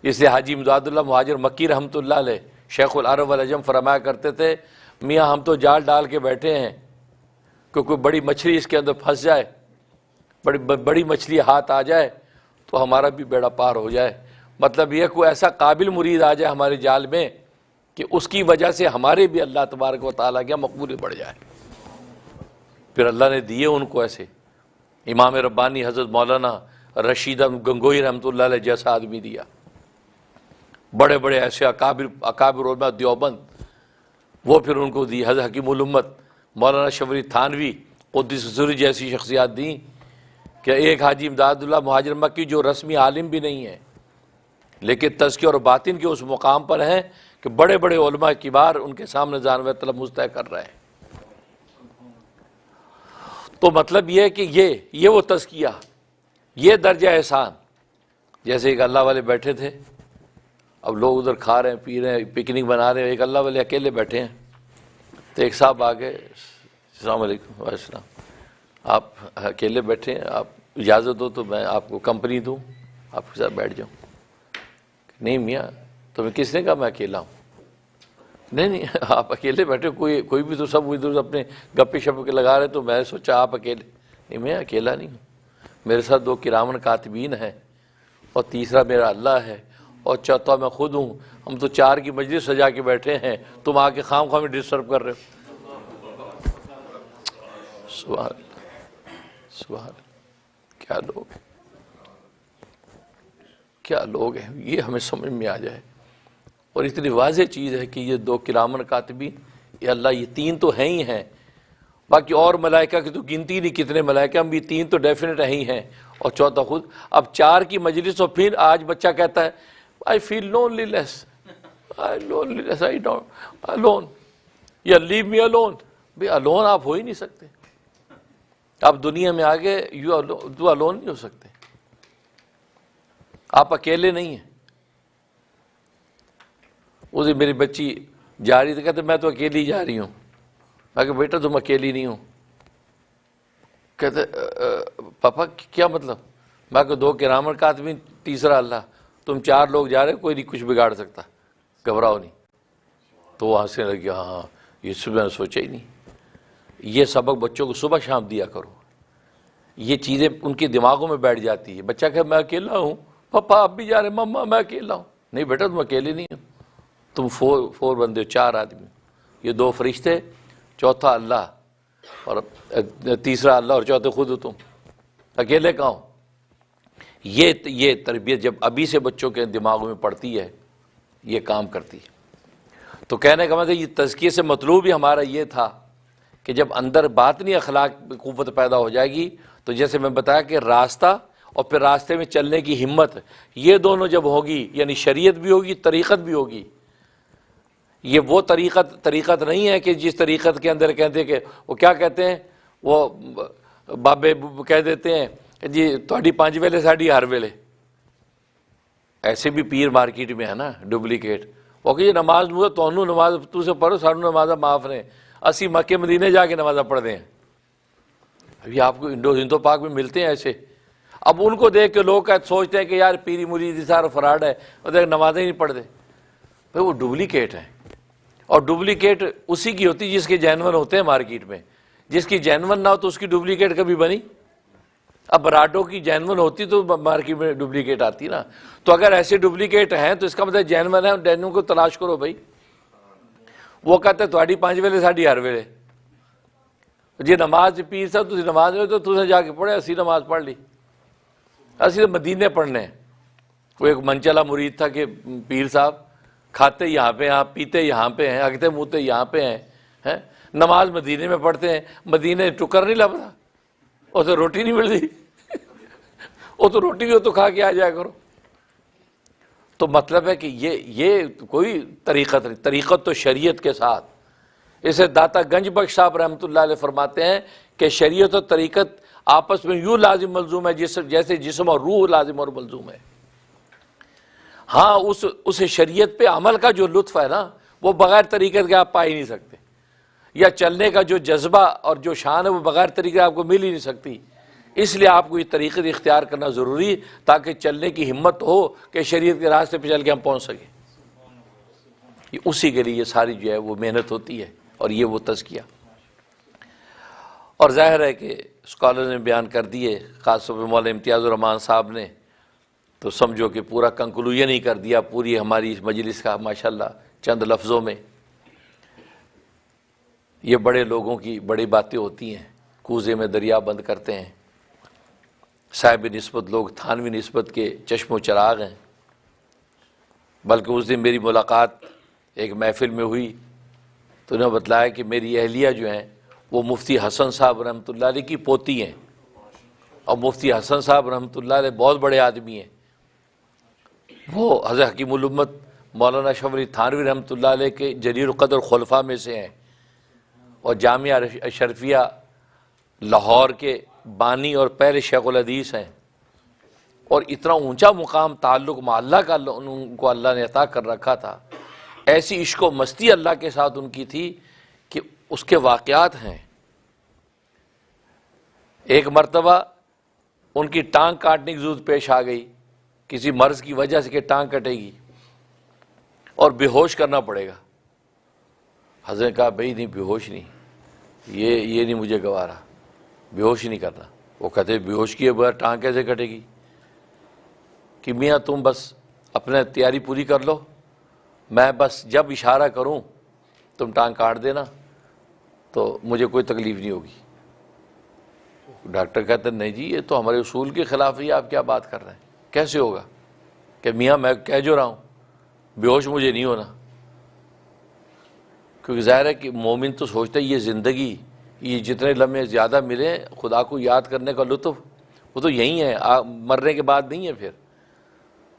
اس لیے حاجی امداد اللہ مہاجر مکی رحمۃ اللہ علیہ شیخ العرب والعجم فرمایا کرتے تھے، میاں ہم تو جال ڈال کے بیٹھے ہیں کہ کوئی بڑی مچھلی اس کے اندر پھنس جائے، بڑی مچھلی ہاتھ آ جائے تو ہمارا بھی بیڑا پار ہو جائے۔ مطلب یہ کوئی ایسا قابل مرید آ جائے ہمارے جال میں کہ اس کی وجہ سے ہمارے بھی اللہ تبارک و تعالیٰ کیا مقبول بڑھ جائے۔ پھر اللہ نے دیے ان کو ایسے، امام ربانی حضرت مولانا رشید گنگوئی رحمۃ اللہ علیہ جیسا آدمی دیا، بڑے بڑے ایسے اکابر علماء دیوبند، وہ پھر ان کو دی، حضرت حکیم الامت مولانا شبری تھانوی قدس سری جیسی شخصیات دیں کہ ایک حاجی امداد اللہ مہاجر مکی جو رسمی عالم بھی نہیں ہے لیکن تزکیہ اور باطن کے اس مقام پر ہیں کہ بڑے بڑے علماء کبار ان کے سامنے جانور طلب مستحق کر رہے ہیں۔ تو مطلب یہ ہے کہ یہ وہ تزکیہ، یہ درجہ احسان۔ جیسے ایک اللہ والے بیٹھے تھے، اب لوگ ادھر کھا رہے ہیں، پی رہے ہیں، پکنک بنا رہے ہیں، ایک اللہ والے اکیلے بیٹھے ہیں۔ تو ایک صاحب آگے، السلام علیکم، وعلیکم السلام، آپ اکیلے بیٹھے ہیں، آپ اجازت دو تو میں آپ کو کمپنی دوں، آپ کے ساتھ بیٹھ جاؤں۔ نہیں میاں تمہیں کس نے کہا میں اکیلا ہوں؟ نہیں آپ اکیلے بیٹھے، کوئی بھی تو سب ادھر اپنے گپے شپ کے لگا رہے، تو میں نے سوچا آپ اکیلے۔ نہیں میں اکیلا نہیں ہوں، میرے ساتھ 2 کرامن کاتبین ہیں، اور تیسرا میرا اللہ ہے، اور چوتھا میں خود ہوں۔ ہم تو 4 کی مجلس سجا کے بیٹھے ہیں، تم آ کے خام خواہ میں ڈسٹرب کر رہے ہو۔ سبحان اللہ، سبحان اللہ، کیا لوگ ہیں، کیا لوگ ہیں، یہ ہمیں سمجھ میں آ جائے۔ اور اتنی واضح چیز ہے کہ یہ 2 کرامن کاتبین، یہ اللہ، یہ 3 تو ہیں ہی ہیں، باقی اور ملائکہ کی تو گنتی نہیں کتنے ملائکہ، ہم بھی 3 تو ڈیفینیٹ ہی ہیں، اور چوتھا خود۔ اب 4 کی مجلس، اور پھر آج بچہ کہتا ہے I feel loneliness, I don't alone, یا leave me alone۔ بھئی alone آپ ہو ہی نہیں سکتے، آپ دنیا میں آگے تو alone نہیں ہو سکتے۔ آپ اکیلے نہیں ہیں۔ اس دن میری بچی جا رہی تھی، کہتے میں تو اکیلی جا رہی ہوں۔ میں کہ بیٹا تم اکیلی نہیں ہو۔ کہتے پاپا کیا مطلب؟ میں کہ 2 کرامن کاتبین، تیسرا اللہ، تم 4 لوگ جا رہے، کوئی نہیں کچھ بگاڑ سکتا، گھبراؤ نہیں۔ تو وہ ہنسنے لگی، ہاں یہ صبح میں سوچا ہی نہیں۔ یہ سبق بچوں کو صبح شام دیا کرو، یہ چیزیں ان کے دماغوں میں بیٹھ جاتی ہے۔ بچہ کہ میں اکیلا ہوں، پاپا آپ بھی جا رہے، مما میں اکیلا ہوں۔ نہیں بیٹا تم اکیلے نہیں ہو، تم 4 بندے ہو، 4 آدمی، یہ 2 فرشتے، چوتھا اللہ، اور تیسرا اللہ، اور چوتھے خود ہو تم، اکیلے کہاں ہو؟ یہ تربیت جب ابھی سے بچوں کے دماغوں میں پڑتی ہے، یہ کام کرتی ہے۔ تو کہنے کا مطلب یہ تزکیے سے مطلوب ہی ہمارا یہ تھا کہ جب اندر باطنی اخلاق قوت پیدا ہو جائے گی، تو جیسے میں بتایا کہ راستہ اور پھر راستے میں چلنے کی ہمت، یہ دونوں جب ہوگی، یعنی شریعت بھی ہوگی، طریقت بھی ہوگی۔ یہ وہ طریقت نہیں ہے کہ جس طریقت کے اندر کہتے ہیں کہ وہ کیا کہتے ہیں، وہ بابے کہہ دیتے ہیں کہ جی تھوڑی 5 ویلے ساڑی ہر ویلے۔ ایسے بھی پیر مارکیٹ میں ہے نا ڈپلیکیٹ، وہ کہ یہ نماز تو نماز تو سے پڑھو، سانو نمازاں معاف نے، اسی مکے مدینے جا کے نمازاں پڑھتے ہیں۔ ابھی آپ کو ہندو پاک میں ملتے ہیں ایسے۔ اب ان کو دیکھ کے لوگ سوچتے ہیں کہ یار پیری مرید سارا فراڈ ہے، اور دیکھ نمازیں ہی نہیں پڑھتے۔ بھائی وہ ڈپلیکیٹ ہیں، اور ڈپلیکیٹ اسی کی ہوتی جس کے جینون ہوتے ہیں مارکیٹ میں۔ جس کی جینون نہ ہو تو اس کی ڈپلیکیٹ کبھی بنی؟ اب براڈو کی جینون ہوتی تو مارکیٹ میں ڈپلیکیٹ آتی نا۔ تو اگر ایسے ڈپلیکیٹ ہیں تو اس کا مطلب جینون ہے، جینون کو تلاش کرو بھائی۔ وہ کہتے ہیں تھوڑی 5 ویلے ساڑی ہر ویلے، جی نماز پیر صاحب تھی نماز میں تو تُسے جا کے پڑھے، اسی نماز پڑھ لی، اسی تو مدینے پڑھنے ہیں۔ وہ ایک منچلا مرید تھا کہ پیر صاحب کھاتے یہاں پہ ہیں، پیتے یہاں پہ ہیں، ہگتے موتے یہاں پہ ہیں، نماز مدینے میں پڑھتے ہیں۔ مدینے ٹکر نہیں لبتا، اسے روٹی نہیں ملتی، وہ تو روٹی بھی تو کھا کے آ جایا کرو۔ تو مطلب ہے کہ یہ کوئی طریقت نہیں، طریقت تو شریعت کے ساتھ۔ اسے داتا گنج بخش صاحب رحمۃ اللہ علیہ فرماتے ہیں کہ شریعت اور طریقت آپس میں یوں لازم ملزوم ہے جیسے جسم اور روح لازم اور ملزوم ہے۔ ہاں اس شریعت پہ عمل کا جو لطف ہے نا، وہ بغیر طریقت کے آپ پا ہی نہیں سکتے، یا چلنے کا جو جذبہ اور جو شان ہے وہ بغیر طریقے آپ کو مل ہی نہیں سکتی۔ اس لیے آپ کو یہ طریقت اختیار کرنا ضروری ہے تاکہ چلنے کی ہمت ہو کہ شریعت کے راستے پہ چل کے ہم پہنچ سکیں۔ اسی کے لیے یہ ساری جو ہے وہ محنت ہوتی ہے، اور یہ وہ تزکیہ۔ اور ظاہر ہے کہ اسکالر نے بیان کر دیے، خاص طور پہ مولانا امتیاز الرحمان صاحب نے تو سمجھو کہ پورا کنکلوژن ہی کر دیا پوری ہماری اس مجلس کا ماشاءاللہ چند لفظوں میں۔ یہ بڑے لوگوں کی بڑی باتیں ہوتی ہیں، کوزے میں دریا بند کرتے ہیں۔ صاحب نسبت لوگ تھانوی نسبت کے چشم و چراغ ہیں۔ بلکہ اس دن میری ملاقات ایک محفل میں ہوئی تو انہوں نے بتلایا کہ میری اہلیہ جو ہیں وہ مفتی حسن صاحب رحمۃ اللہ علیہ کی پوتی ہیں، اور مفتی حسن صاحب رحمۃ اللہ علیہ بہت بڑے آدمی ہیں۔ وہ حضرت حکیم الامت مولانا اشرف علی تھانوی رحمۃ اللہ علیہ کے جلیل القدر خلفاء میں سے ہیں، اور جامعہ اشرفیہ لاہور کے بانی اور پہلے شیخ الحدیث ہیں، اور اتنا اونچا مقام تعلق مع اللہ کا ان کو اللہ نے عطا کر رکھا تھا۔ ایسی عشق و مستی اللہ کے ساتھ ان کی تھی کہ اس کے واقعات ہیں۔ ایک مرتبہ ان کی ٹانگ کاٹنے کی ضرورت پیش آ گئی، کسی مرض کی وجہ سے کہ ٹانگ کٹے گی اور بے ہوش کرنا پڑے گا۔ حضرت نے کہا بھائی نہیں، بے ہوش نہیں، یہ نہیں مجھے گوارا، بے ہوش نہیں کرنا۔ وہ کہتے بے ہوش کیے بغیر ٹانگ کیسے کٹے گی؟ کہ میاں تم بس اپنے تیاری پوری کر لو، میں بس جب اشارہ کروں تم ٹانگ کاٹ دینا تو مجھے کوئی تکلیف نہیں ہوگی۔ ڈاکٹر کہتے نہیں جی یہ تو ہمارے اصول کے خلاف ہی، آپ کیا بات کر رہے ہیں، کیسے ہوگا؟ کہ میاں میں کہہ جو رہا ہوں بے ہوش مجھے نہیں ہونا۔ کیونکہ ظاہر ہے کہ مومن تو سوچتا ہے یہ زندگی، یہ جتنے لمحے زیادہ ملیں خدا کو یاد کرنے کا لطف وہ تو یہی ہے، مرنے کے بعد نہیں ہے۔ پھر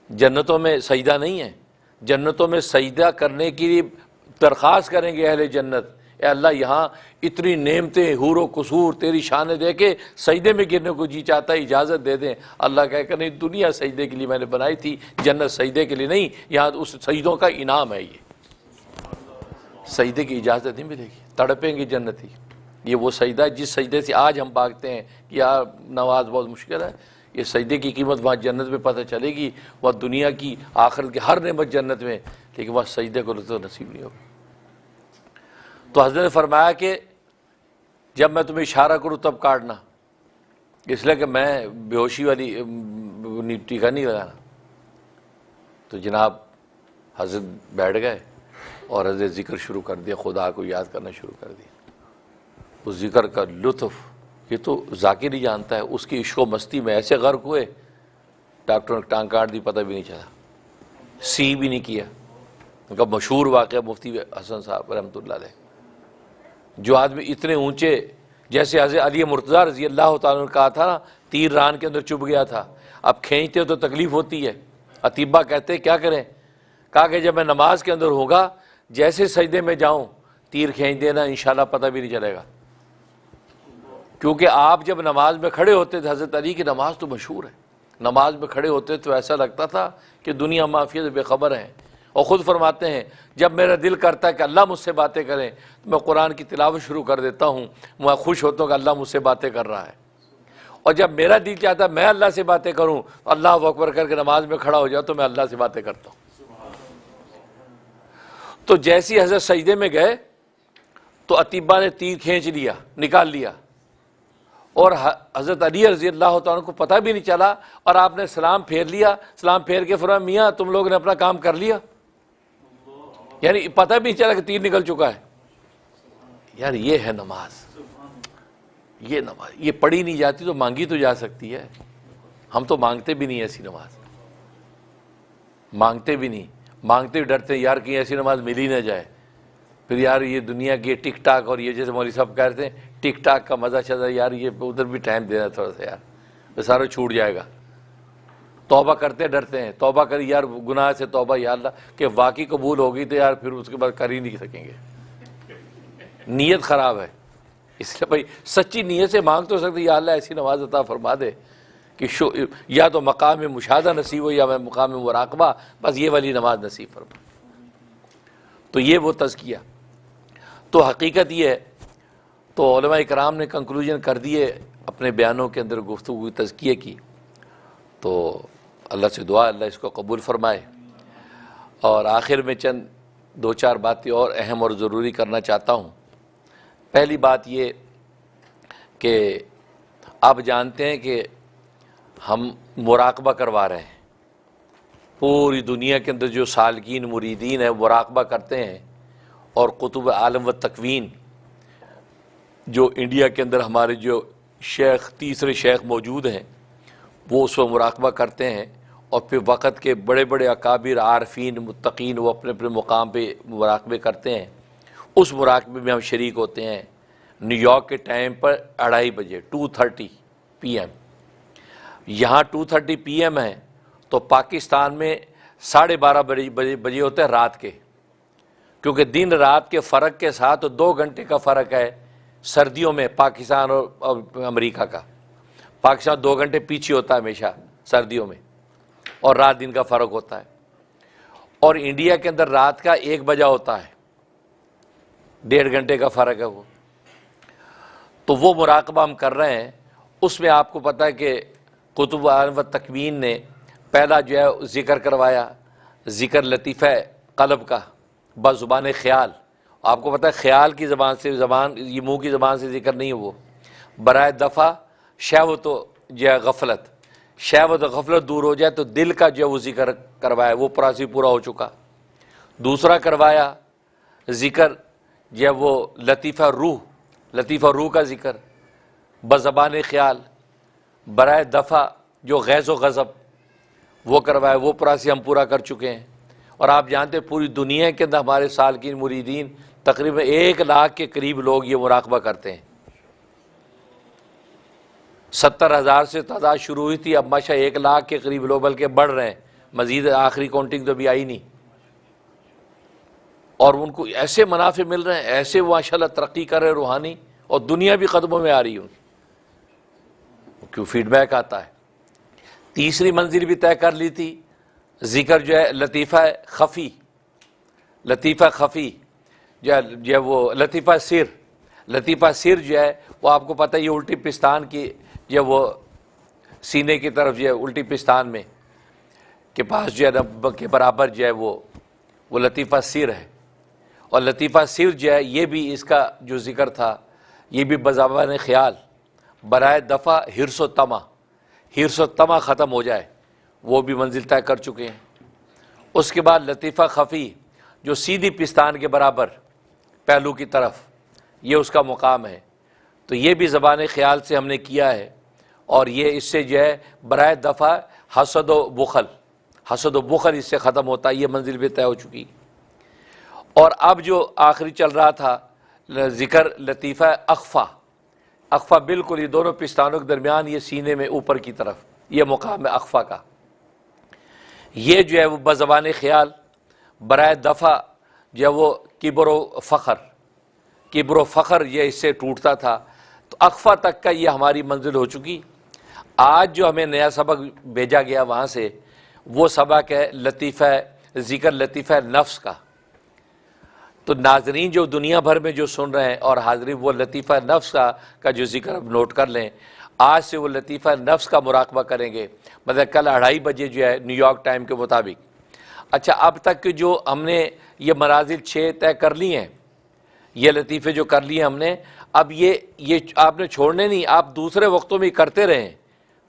جنتوں میں سجدہ نہیں ہے، جنتوں میں سجدہ کرنے کی درخواست کریں گے اہل جنت، اے اللہ یہاں اتنی نعمتیں حور و قصور تیری شان دے کے سجدے میں گرنے کو جی چاہتا ہے، اجازت دے دیں۔ اللہ کہے کہ نہیں، دنیا سجدے کے لیے میں نے بنائی تھی، جنت سجدے کے لیے نہیں، یہاں اس سجدوں کا انعام ہے۔ یہ سجدے کی اجازت نہیں ملے گی، تڑپیں گے جنتی۔ یہ وہ سجدہ ہے جس سجدے سے آج ہم بھاگتے ہیں کہ یار نماز بہت مشکل ہے، یہ سجدے کی قیمت وہاں جنت میں پتہ چلے گی، وہاں دنیا کی آخرت کی ہر نعمت جنت میں، لیکن وہاں سجدے کو تو نصیب نہیں ہوگا۔ تو حضرت نے فرمایا کہ جب میں تمہیں اشارہ کروں تب کاٹنا، اس لیے کہ میں بے ہوشی والی ٹیکا نہیں لگانا۔ تو جناب حضرت بیٹھ گئے اور حضرت ذکر شروع کر دیا، خدا کو یاد کرنا شروع کر دیا۔ اس ذکر کا لطف یہ تو ذاکر ہی جانتا ہے، اس کی عشق و مستی میں ایسے غرق ہوئے، ڈاکٹر نے ٹانگ کاٹ دی، پتہ بھی نہیں چلا، سی بھی نہیں کیا۔ ان کا مشہور واقعہ مفتی حسن صاحب رحمۃ اللہ علیہ، جو آدمی اتنے اونچے، جیسے حضرت علی مرتضیٰ رضی اللہ تعالیٰ نے کہا تھا نا، تیر ران کے اندر چبھ گیا تھا، اب کھینچتے تو تکلیف ہوتی ہے، اطباء کہتے کیا کریں؟ کہا کہ جب میں نماز کے اندر ہوگا، جیسے سجدے میں جاؤں تیر کھینچ دینا، انشاءاللہ پتہ بھی نہیں چلے گا۔ کیونکہ آپ جب نماز میں کھڑے ہوتے تھے، حضرت علی کی نماز تو مشہور ہے، نماز میں کھڑے ہوتے تو ایسا لگتا تھا کہ دنیا معافی سے بے خبر ہیں، اور خود فرماتے ہیں جب میرا دل کرتا ہے کہ اللہ مجھ سے باتیں کریں تو میں قرآن کی تلاوت شروع کر دیتا ہوں، میں خوش ہوتا ہوں کہ اللہ مجھ سے باتیں کر رہا ہے، اور جب میرا دل چاہتا ہے میں اللہ سے باتیں کروں، اللہ اکبر کر کے نماز میں کھڑا ہو جاؤ تو میں اللہ سے باتیں کرتا ہوں۔ تو جیسی حضرت سجدے میں گئے تو اطباء نے تیر کھینچ لیا، نکال لیا، اور حضرت علی رضی اللہ تعالیٰ کو پتہ بھی نہیں چلا، اور آپ نے سلام پھیر لیا، سلام پھیر کے فرمایا میاں تم لوگ نے اپنا کام کر لیا، یعنی پتہ بھی نہیں چلا کہ تیر نکل چکا ہے۔ یار یہ ہے نماز، یہ نماز، یہ پڑھی نہیں جاتی تو مانگی تو جا سکتی ہے، ہم تو مانگتے بھی نہیں ایسی نماز، مانگتے بھی نہیں، مانگتے بھی ڈرتے ہیں یار کہیں ایسی نماز مل ہی نہ جائے، پھر یار یہ دنیا کی ٹک ٹاک، اور یہ جیسے مولوی صاحب کہتے ہیں ٹک ٹاک کا مزہ چل رہا ہے، یار یہ ادھر بھی ٹائم دینا تھوڑا سا، یار وہ سارا چھوٹ جائے گا۔ توبہ کرتے ڈرتے ہیں، توبہ کری یار گناہ سے توبہ، یا اللہ کہ واقعی قبول ہوگی تو یار پھر اس کے بعد کر ہی نہیں سکیں گے، نیت خراب ہے۔ اس لیے بھائی سچی نیت سے مانگ تو سکتے یا اللہ ایسی نماز عطا فرما دے کہ یا تو مقام مشاہدہ نصیب ہو یا مقام مراقبہ، بس یہ والی نماز نصیب فرما۔ تو یہ وہ تزکیہ، تو حقیقت یہ ہے، تو علماء کرام نے کنکلوژن کر دیے اپنے بیانوں کے اندر گفتگو تزکیے کی، تو اللہ سے دعا اللہ اس کو قبول فرمائے۔ اور آخر میں چند دو چار باتیں اور اہم اور ضروری کرنا چاہتا ہوں۔ پہلی بات یہ کہ آپ جانتے ہیں کہ ہم مراقبہ کروا رہے ہیں، پوری دنیا کے اندر جو سالکین مریدین ہیں مراقبہ کرتے ہیں، اور قطب عالم و تکوین جو انڈیا کے اندر ہمارے جو شیخ تیسرے شیخ موجود ہیں وہ اس پر مراقبہ کرتے ہیں، اور پھر وقت کے بڑے بڑے اکابر عارفین متقین وہ اپنے اپنے مقام پہ مراقبے کرتے ہیں، اس مراقبے میں ہم شریک ہوتے ہیں۔ نیو یارک کے ٹائم پر 2:30 بجے 2:30 PM، یہاں 2:30 PM ہے، تو پاکستان میں 12:30 بجے ہوتے ہیں رات کے، کیونکہ دن رات کے فرق کے ساتھ 2 گھنٹے کا فرق ہے سردیوں میں پاکستان اور امریکہ کا۔ پاکستان 2 گھنٹے پیچھے ہوتا ہے ہمیشہ سردیوں میں، اور رات دن کا فرق ہوتا ہے، اور انڈیا کے اندر رات کا 1 بجا ہوتا ہے، 1.5 گھنٹے کا فرق ہے وہ۔ تو وہ مراقبہ ہم کر رہے ہیں، اس میں آپ کو پتہ ہے کہ قطب عالم و تکوین نے پہلا جو ہے ذکر کروایا، ذکر لطیفہ قلب کا بزبان خیال۔ آپ کو پتہ ہے خیال کی زبان سے، یہ منہ کی زبان سے ذکر نہیں ہے، وہ برائے دفع شہوت و جو ہے غفلت، شہوت و غفلت دور ہو جائے تو دل کا جو ہے وہ ذکر کروایا، وہ پورا ہو چکا۔ دوسرا کروایا ذکر جو ہے وہ لطیفہ روح کا ذکر بزبان خیال، برائے دفع جو غیظ و غضب وہ کروایا، وہ پراسی ہم پورا کر چکے ہیں۔ اور آپ جانتے ہیں پوری دنیا کے اندر ہمارے سالکین مریدین تقریباً 1 لاکھ کے قریب لوگ یہ مراقبہ کرتے ہیں۔ 70,000 سے تعداد شروع ہوئی تھی، اب ماشاء 1 لاکھ کے قریب لوگ بلکہ بڑھ رہے ہیں، مزید آخری کاؤنٹنگ تو ابھی آئی نہیں۔ اور ان کو ایسے منافع مل رہے ہیں، ایسے ماشاءاللہ ترقی کر رہے ہیں روحانی، اور دنیا بھی قدموں میں آ رہی ہے ان کی، کیوں فیڈ بیک آتا ہے۔ تیسری منزل بھی طے کر لی تھی، ذکر جو ہے لطیفہ خفی، لطیفہ خفی جو ہے وہ لطیفہ سر، لطیفہ سر جو ہے وہ آپ کو پتہ ہے یہ الٹی پستان کی جو ہے وہ سینے کی طرف جو ہے الٹی پستان میں کے پاس جو ہے نا کے برابر جو ہے وہ لطیفہ سر ہے، اور لطیفہ سر جو ہے یہ بھی اس کا جو ذکر تھا یہ بھی بزبان خیال برائے دفع حرص و طمع، حرص و طمع ختم ہو جائے، وہ بھی منزل طے کر چکے ہیں۔ اس کے بعد لطیفہ خفی جو سیدھی پستان کے برابر پہلو کی طرف، یہ اس کا مقام ہے، تو یہ بھی زبان خیال سے ہم نے کیا ہے، اور یہ اس سے جو ہے برائے دفع حسد و بخل، حسد و بخل اس سے ختم ہوتا ہے، یہ منزل بھی طے ہو چکی۔ اور اب جو آخری چل رہا تھا ذکر لطیفہ اخفا، اخفا بالکل یہ دونوں پستانوں کے درمیان، یہ سینے میں اوپر کی طرف، یہ مقام ہے اخفا کا، یہ جو ہے وہ بزبان خیال برائے دفع جو ہے وہ کبر و فخر، کبر و فخر یہ اس سے ٹوٹتا تھا، تو اخفا تک کا یہ ہماری منزل ہو چکی۔ آج جو ہمیں نیا سبق بھیجا گیا وہاں سے، وہ سبق ہے لطیفہ ذکر لطیفہ نفس کا۔ تو ناظرین جو دنیا بھر میں جو سن رہے ہیں اور حاضرین، وہ لطیفہ نفس کا جو ذکر اب نوٹ کر لیں، آج سے وہ لطیفہ نفس کا مراقبہ کریں گے، مطلب کل 2:30 بجے جو ہے نیو یارک ٹائم کے مطابق۔ اچھا، اب تک کے جو ہم نے یہ منازل 6 طے کر لی ہیں، یہ لطیفے جو کر لیے ہم نے، اب یہ آپ نے چھوڑنے نہیں، آپ دوسرے وقتوں میں کرتے رہیں،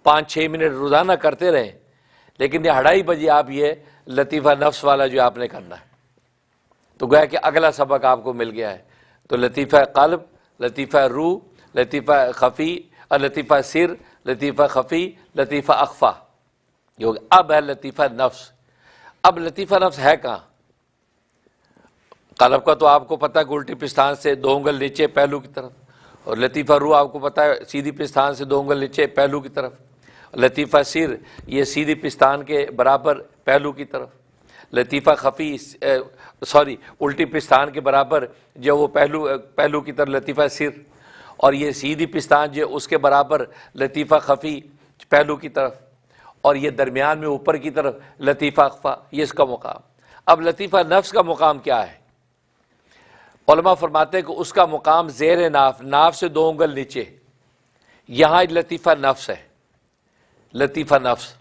5-6 منٹ روزانہ کرتے رہیں، لیکن یہ 2:30 بجے آپ یہ لطیفہ نفس والا جو آپ نے کرنا ہے۔ تو گویا کہ اگلا سبق آپ کو مل گیا ہے۔ تو لطیفہ قلب، لطیفہ روح، لطیفہ خفی، لطیفہ سر، لطیفہ خفی، لطیفہ اخفا، جو اب ہے لطیفہ نفس۔ اب لطیفہ نفس ہے کہاں؟ قلب کا تو آپ کو پتہ ہے کہ الٹی پستان سے 2 انگل نیچے پہلو کی طرف، اور لطیفہ روح آپ کو پتہ ہے سیدھی پستان سے 2 انگل نیچے پہلو کی طرف، لطیفہ سر یہ سیدھی پستان کے برابر پہلو کی طرف، لطیفہ خفی الٹی پستان کے برابر جو وہ پہلو کی طرف لطیفہ سر، اور یہ سیدھی پستان جو اس کے برابر لطیفہ خفی پہلو کی طرف، اور یہ درمیان میں اوپر کی طرف لطیفہ اخفا، یہ اس کا مقام۔ اب لطیفہ نفس کا مقام کیا ہے؟ علماء فرماتے ہیں کہ اس کا مقام زیر ناف، ناف سے 2 انگل نیچے، یہاں لطیفہ نفس ہے، لطیفہ نفس۔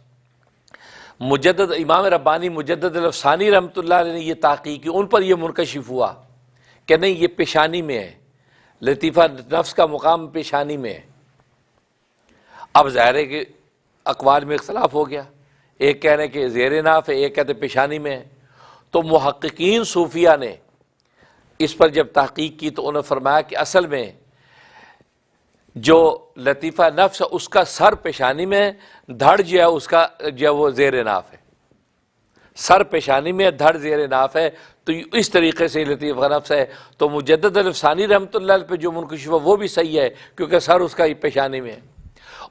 مجدد امام ربانی مجدد الافسانی رحمۃ اللہ علیہ نے یہ تحقیق کی، ان پر یہ منکشف ہوا کہ نہیں، یہ پیشانی میں ہے، لطیفہ نفس کا مقام پیشانی میں ہے۔ اب ظاہر ہے کہ اقوال میں اختلاف ہو گیا، ایک کہہ رہے کہ زیر ناف ہے، ایک کہتے پیشانی میں ہے۔ تو محققین صوفیہ نے اس پر جب تحقیق کی تو انہوں نے فرمایا کہ اصل میں جو لطیفہ نفس ہے اس کا سر پیشانی میں، دھڑ جو ہے اس کا جو ہے وہ زیر ناف ہے، سر پیشانی میں، دھڑ زیر ناف ہے۔ تو اس طریقے سے لطیفہ نفس ہے۔ تو مجدد الافسانی رحمۃ اللہ علیہ پہ جو منکشف ہوا وہ بھی صحیح ہے، کیونکہ سر اس کا پیشانی میں ہے،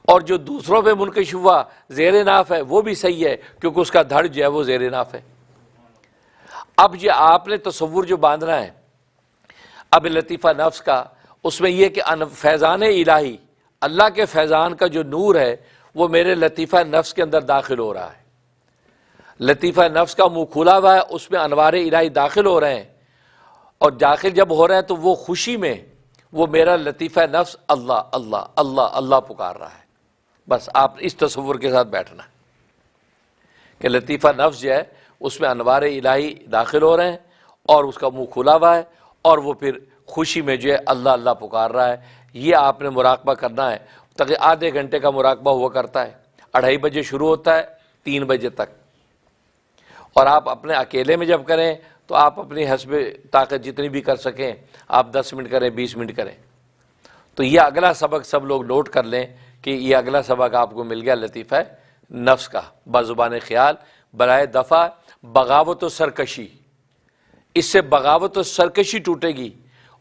اور جو دوسروں پہ منکشف ہوا زیر ناف ہے وہ بھی صحیح ہے، کیونکہ اس کا دھڑ جو ہے وہ زیر ناف ہے۔ اب یہ آپ نے تصور جو باندھنا ہے اب لطیفہ نفس کا، اس میں یہ کہ فیضان الہی، اللہ کے فیضان کا جو نور ہے وہ میرے لطیفہ نفس کے اندر داخل ہو رہا ہے، لطیفہ نفس کا منہ کھلا ہوا ہے، اس میں انوار الہی داخل ہو رہے ہیں، اور داخل جب ہو رہے ہیں تو وہ خوشی میں وہ میرا لطیفہ نفس اللہ اللہ اللہ اللہ پکار رہا ہے۔ بس آپ اس تصور کے ساتھ بیٹھنا ہے کہ لطیفہ نفس جو ہے اس میں انوار الہی داخل ہو رہے ہیں، اور اس کا منہ کھلا ہوا ہے، اور وہ پھر خوشی میں جو ہے اللہ اللہ پکار رہا ہے۔ یہ آپ نے مراقبہ کرنا ہے، تقریباً آدھے گھنٹے کا مراقبہ ہوا کرتا ہے، 2:30 بجے شروع ہوتا ہے 3 بجے تک، اور آپ اپنے اکیلے میں جب کریں تو آپ اپنی حسب طاقت جتنی بھی کر سکیں، آپ 10 منٹ کریں، 20 منٹ کریں۔ تو یہ اگلا سبق سب لوگ نوٹ کر لیں کہ یہ اگلا سبق آپ کو مل گیا لطیفہ نفس کا، بزبان خیال برائے دفع بغاوت و سرکشی۔ اس سے بغاوت و سرکشی ٹوٹے گی،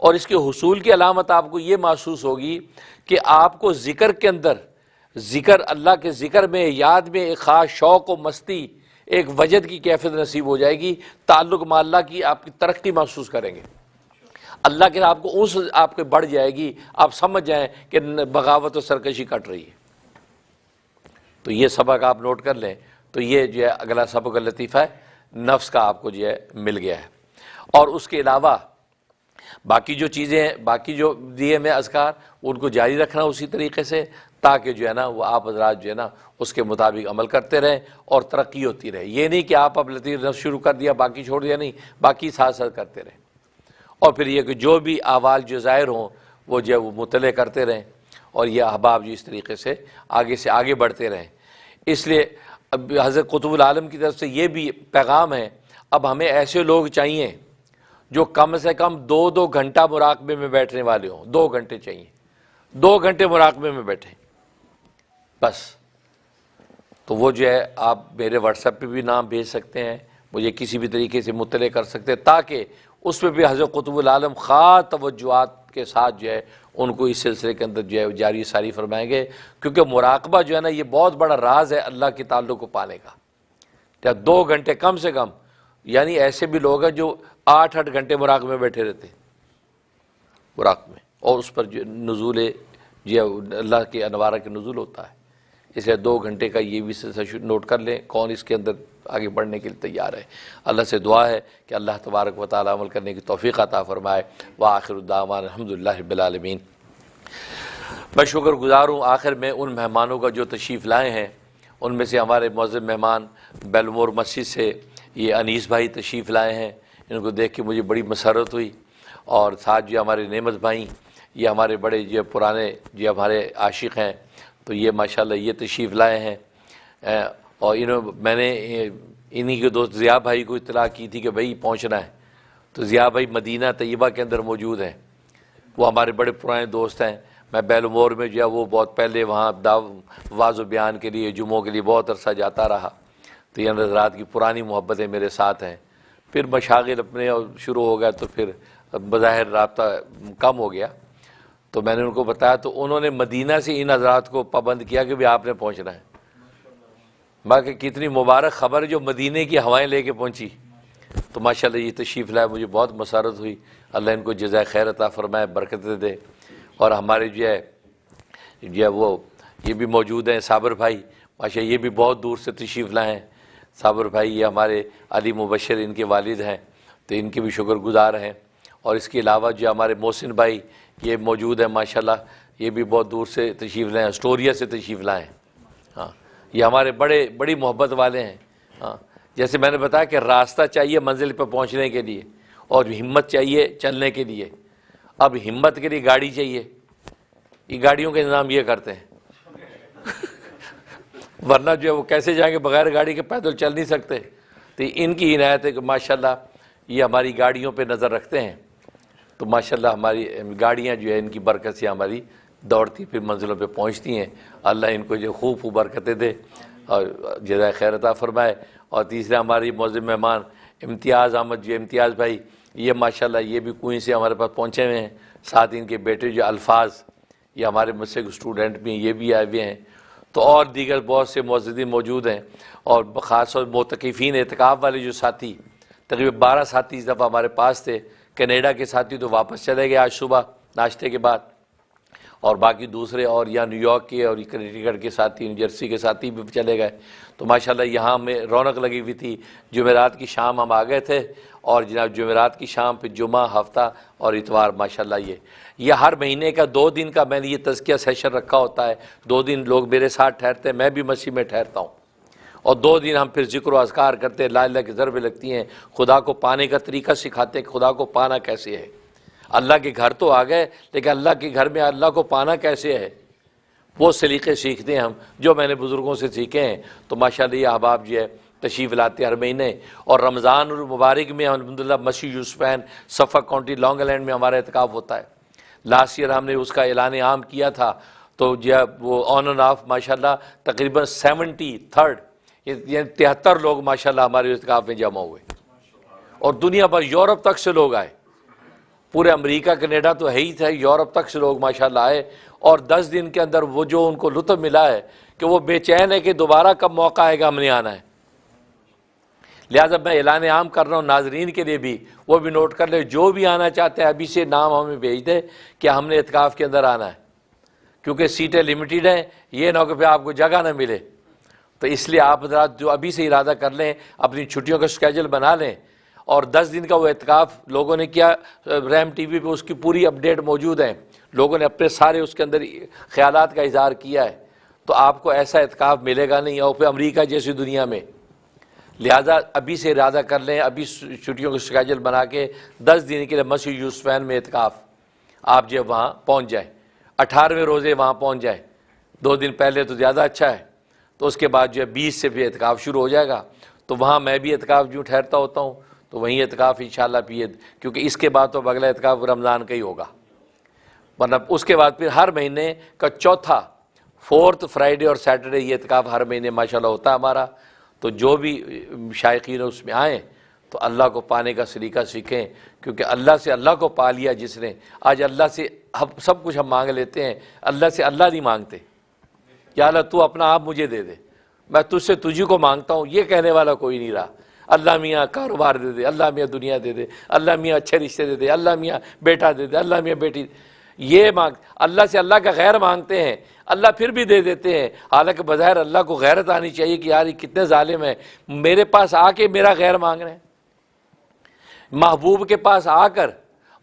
اور اس کے حصول کی علامت آپ کو یہ محسوس ہوگی کہ آپ کو ذکر کے اندر، ذکر اللہ کے ذکر میں، یاد میں ایک خاص شوق و مستی، ایک وجد کی کیفیت نصیب ہو جائے گی، تعلق مع اللہ کی آپ کی ترقی محسوس کریں گے، اللہ کے آپ کو اس آپ کے بڑھ جائے گی، آپ سمجھ جائیں کہ بغاوت و سرکشی کٹ رہی ہے۔ تو یہ سبق آپ نوٹ کر لیں۔ تو یہ جو ہے اگلا سبق لطیفہ ہے، نفس کا آپ کو جو ہے مل گیا ہے۔ اور اس کے علاوہ باقی جو چیزیں ہیں، باقی جو دیے میں اذکار، ان کو جاری رکھنا اسی طریقے سے، تاکہ جو ہے نا وہ آپ حضرات جو ہے نا اس کے مطابق عمل کرتے رہیں اور ترقی ہوتی رہے۔ یہ نہیں کہ آپ اب لطیف نفس شروع کر دیا باقی چھوڑ دیا، نہیں، باقی ساتھ ساتھ کرتے رہیں۔ اور پھر یہ کہ جو بھی اعمال جو ظاہر ہوں وہ جو ہے وہ مطلع کرتے رہیں، اور یہ احباب جو اس طریقے سے آگے بڑھتے رہیں۔ اس لیے اب حضرت قطب العالم کی طرف سے یہ بھی پیغام ہے، اب ہمیں ایسے لوگ چاہیے جو کم سے کم 2 گھنٹہ مراقبے میں بیٹھنے والے ہوں۔ 2 گھنٹے چاہیے، 2 گھنٹے مراقبے میں بیٹھیں بس۔ تو وہ جو ہے آپ میرے واٹس ایپ پہ بھی نام بھیج سکتے ہیں، مجھے کسی بھی طریقے سے مطلع کر سکتے ہیں، تاکہ اس پہ بھی حضرت قطب العالم خاص توجہات کے ساتھ جو ہے ان کو اس سلسلے کے اندر جو ہے جاری ساری فرمائیں گے، کیونکہ مراقبہ جو ہے نا یہ بہت بڑا راز ہے اللہ کے تعلق کو پانے کا۔ 2 گھنٹے کم سے کم، یعنی ایسے بھی لوگ ہیں جو 8 گھنٹے مراقبے میں بیٹھے رہتے ہیں، مراقبے میں، اور اس پر جو نزول جو اللہ کے انوار کے نزول ہوتا ہے۔ اس لیے 2 گھنٹے کا یہ بھی سلسلہ نوٹ کر لیں، کون اس کے اندر آگے بڑھنے کے لیے تیار ہے۔ اللہ سے دعا ہے کہ اللہ تبارک و تعالی عمل کرنے کی توفیق عطا فرمائے۔ وآخر الدعوانا الحمدللہ رب العالمین۔ میں شکر گزار ہوں آخر میں ان مہمانوں کا جو تشریف لائے ہیں، ان میں سے ہمارے معزز مہمان بیلمور مسجد سے یہ انیس بھائی تشریف لائے ہیں، ان کو دیکھ کے مجھے بڑی مسرت ہوئی، اور ساتھ جو ہمارے نعمت بھائی، یہ ہمارے بڑے جو پرانے جو ہمارے عاشق ہیں، تو یہ ماشاءاللہ یہ تشریف لائے ہیں۔ اور میں نے انہی کے دوست ضیاء بھائی کو اطلاع کی تھی کہ بھائی پہنچنا ہے، تو ضیاء بھائی مدینہ طیبہ کے اندر موجود ہیں، وہ ہمارے بڑے پرانے دوست ہیں۔ میں بیلمور میں جو ہے وہ بہت پہلے وہاں واعظ و بیان کے لیے، جمعوں کے لیے بہت عرصہ جاتا رہا، تو یہ حضرات کی پرانی محبتیں میرے ساتھ ہیں۔ پھر مشاغل اپنے شروع ہو گئے تو پھر بظاہر رابطہ کم ہو گیا، تو میں نے ان کو بتایا، تو انہوں نے مدینہ سے ان حضرات کو پابند کیا کہ بھی آپ نے پہنچنا ہے۔ باقی کتنی مبارک خبر جو مدینے کی ہوائیں لے کے پہنچی، تو ماشاءاللہ یہ تشریف لائے، مجھے بہت مسرت ہوئی۔ اللہ ان کو جزائے خیر عطا فرمائے، برکتیں دے۔ اور ہمارے جو ہے وہ یہ بھی موجود ہیں صابر بھائی، ماشاءاللہ یہ بھی بہت دور سے تشریف لائے ہیں۔ صابر بھائی یہ ہمارے علی مبشر ان کے والد ہیں، تو ان کے بھی شکر گزار ہیں۔ اور اس کے علاوہ جو ہمارے محسن بھائی یہ موجود ہیں، ماشاءاللہ یہ بھی بہت دور سے تشریف لائے ہیں، اسٹوریا سے تشریف لائے ہیں۔ ہاں، یہ ہمارے بڑی محبت والے ہیں۔ ہاں، جیسے میں نے بتایا کہ راستہ چاہیے منزل پہ پہنچنے کے لیے، اور ہمت چاہیے چلنے کے لیے۔ اب ہمت کے لیے گاڑی چاہیے، یہ گاڑیوں کا انتظام یہ کرتے ہیں ورنہ جو ہے وہ کیسے جائیں گے بغیر گاڑی کے، پیدل چل نہیں سکتے۔ تو ان کی عنایت ہے کہ ماشاءاللہ یہ ہماری گاڑیوں پہ نظر رکھتے ہیں، تو ماشاءاللہ ہماری گاڑیاں جو ہے ان کی برکت سے ہماری دوڑتی پھر منزلوں پہ پہنچتی ہیں۔ اللہ ان کو جو خوب برکتیں دے اور جزائے خیر عطا فرمائے۔ اور تیسرا ہماری معزز مہمان امتیاز احمد، جو امتیاز بھائی، یہ ماشاءاللہ یہ بھی کوئیں سے ہمارے پاس پہنچے ہوئے ہیں، ساتھ ان کے بیٹے جو الفاظ، یہ ہمارے مجھ سے اسٹوڈنٹ بھی ہیں، یہ بھی آئے ہوئے ہیں۔ تو اور دیگر بہت سے معززین موجود ہیں، اور خاص طور معتکفین اعتکاف والے جو ساتھی، تقریباً 12 ساتھی اس دفعہ ہمارے پاس تھے۔ کینیڈا کے ساتھی تو واپس چلے گئے آج صبح ناشتے کے بعد، اور باقی دوسرے اور یہاں نیو یارک کے اور کنیکٹیکٹ کے ساتھی، نیو جرسی کے ساتھی بھی چلے گئے۔ تو ماشاءاللہ یہاں میں رونق لگی ہوئی تھی۔ جمعرات کی شام ہم آ گئے تھے، اور جناب جمعرات کی شام پہ جمعہ، ہفتہ اور اتوار، ماشاءاللہ یہ ہر مہینے کا 2 دن کا میں نے یہ تزکیہ سیشن رکھا ہوتا ہے۔ 2 دن لوگ میرے ساتھ ٹھہرتے ہیں، میں بھی مسجد میں ٹھہرتا ہوں، اور 2 دن ہم پھر ذکر و اذکار کرتے ہیں، لا الہ کی ضربیں لگتی ہیں، خدا کو پانے کا طریقہ سکھاتے ہیں کہ خدا کو پانا کیسے ہے۔ اللہ کے گھر تو آ گئے، لیکن اللہ کے گھر میں اللہ کو پانا کیسے ہے، وہ سلیقے سیکھتے ہیں ہم، جو میں نے بزرگوں سے سیکھے ہیں۔ تو ماشاءاللہ یہ احباب جو ہے تشریف لاتے ہیں ہر مہینے۔ اور رمضان المبارک میں الحمدللہ مسجد یوسفین سفک کاؤنٹی لانگ آئلینڈ میں ہمارا اعتکاف ہوتا ہے۔ لاسٹ ایئر ہم نے اس کا اعلان عام کیا تھا، تو جو ہے وہ آن اینڈ آف ماشاءاللہ تقریباً 73 یعنی 73 لوگ ماشاءاللہ ہمارے اعتکاف میں جمع ہوئے، اور دنیا بھر یورپ تک سے لوگ آئے، پورے امریکہ کینیڈا تو ہے ہی تھا، یورپ تک سے لوگ ماشاءاللہ آئے۔ اور 10 دن کے اندر وہ جو ان کو لطف ملا ہے کہ وہ بے چین ہے کہ دوبارہ کب موقع آئے گا ہم نے آنا ہے۔ لہٰذا میں اعلان عام کر رہا ہوں ناظرین کے لیے بھی، وہ بھی نوٹ کر لے، جو بھی آنا چاہتے ہیں ابھی سے نام ہمیں بھیج دے کہ ہم نے اعتکاف کے اندر آنا ہے، کیونکہ سیٹیں لمیٹیڈ ہیں، یہ نہ ہو کہ پھر آپ کو جگہ نہ ملے۔ تو اس لیے آپ حضرات جو ابھی سے ارادہ کر لیں، اپنی چھٹیوں کا اسکیجول بنا لیں، اور 10 دن کا وہ اعتکاف لوگوں نے کیا، رحم ٹی وی پہ اس کی پوری اپڈیٹ موجود ہے، لوگوں نے اپنے سارے اس کے اندر خیالات کا اظہار کیا ہے۔ تو آپ کو ایسا اعتکاف ملے گا نہیں، اور پھر امریکہ جیسی دنیا میں۔ لہٰذا ابھی سے ارادہ کر لیں، ابھی چھٹیوں کا اسکیجول بنا کے 10 دن کے لیے مسجد یوسفین میں اعتکاف آپ جو وہاں پہنچ جائیں، 18ویں روزے وہاں پہنچ جائیں، 2 دن پہلے تو زیادہ اچھا ہے، تو اس کے بعد جو ہے 20 سے بھی اعتکاف شروع ہو جائے گا۔ تو وہاں میں بھی اعتکاف جو ٹھہرتا ہوتا ہوں، تو وہیں اعتکاف انشاءاللہ بھی، کیونکہ اس کے بعد تو اگلا اعتکاف رمضان کا ہی ہوگا، ورنہ اس کے بعد پھر ہر مہینے کا چوتھا، 4تھ فرائیڈے اور سیٹرڈے یہ اعتکاف ہر مہینے ماشاءاللہ ہوتا ہے ہمارا۔ تو جو بھی شائقین اس میں آئیں تو اللہ کو پانے کا سلیقہ سیکھیں، کیونکہ اللہ سے اللہ کو پا لیا جس نے، آج اللہ سے سب کچھ ہم مانگ لیتے ہیں، اللہ سے اللہ نہیں مانگتے۔ یا اللہ تو اپنا آپ مجھے دے دے، میں تجھ سے تجھی کو مانگتا ہوں، یہ کہنے والا کوئی نہیں رہا۔ اللہ میاں کاروبار دے دے، اللہ میاں دنیا دے دے، اللہ میاں اچھے رشتے دے دے، اللہ میاں بیٹا دے دے، اللہ میاں بیٹی، یہ مانگ، اللہ سے اللہ کا غیر مانگتے ہیں، اللہ پھر بھی دے دیتے ہیں۔ حالانکہ بظاہر اللہ کو غیرت آنی چاہیے کہ یار یہ کتنے ظالم ہیں، میرے پاس آ کے میرا غیر مانگ رہے ہیں۔ محبوب کے پاس آ کر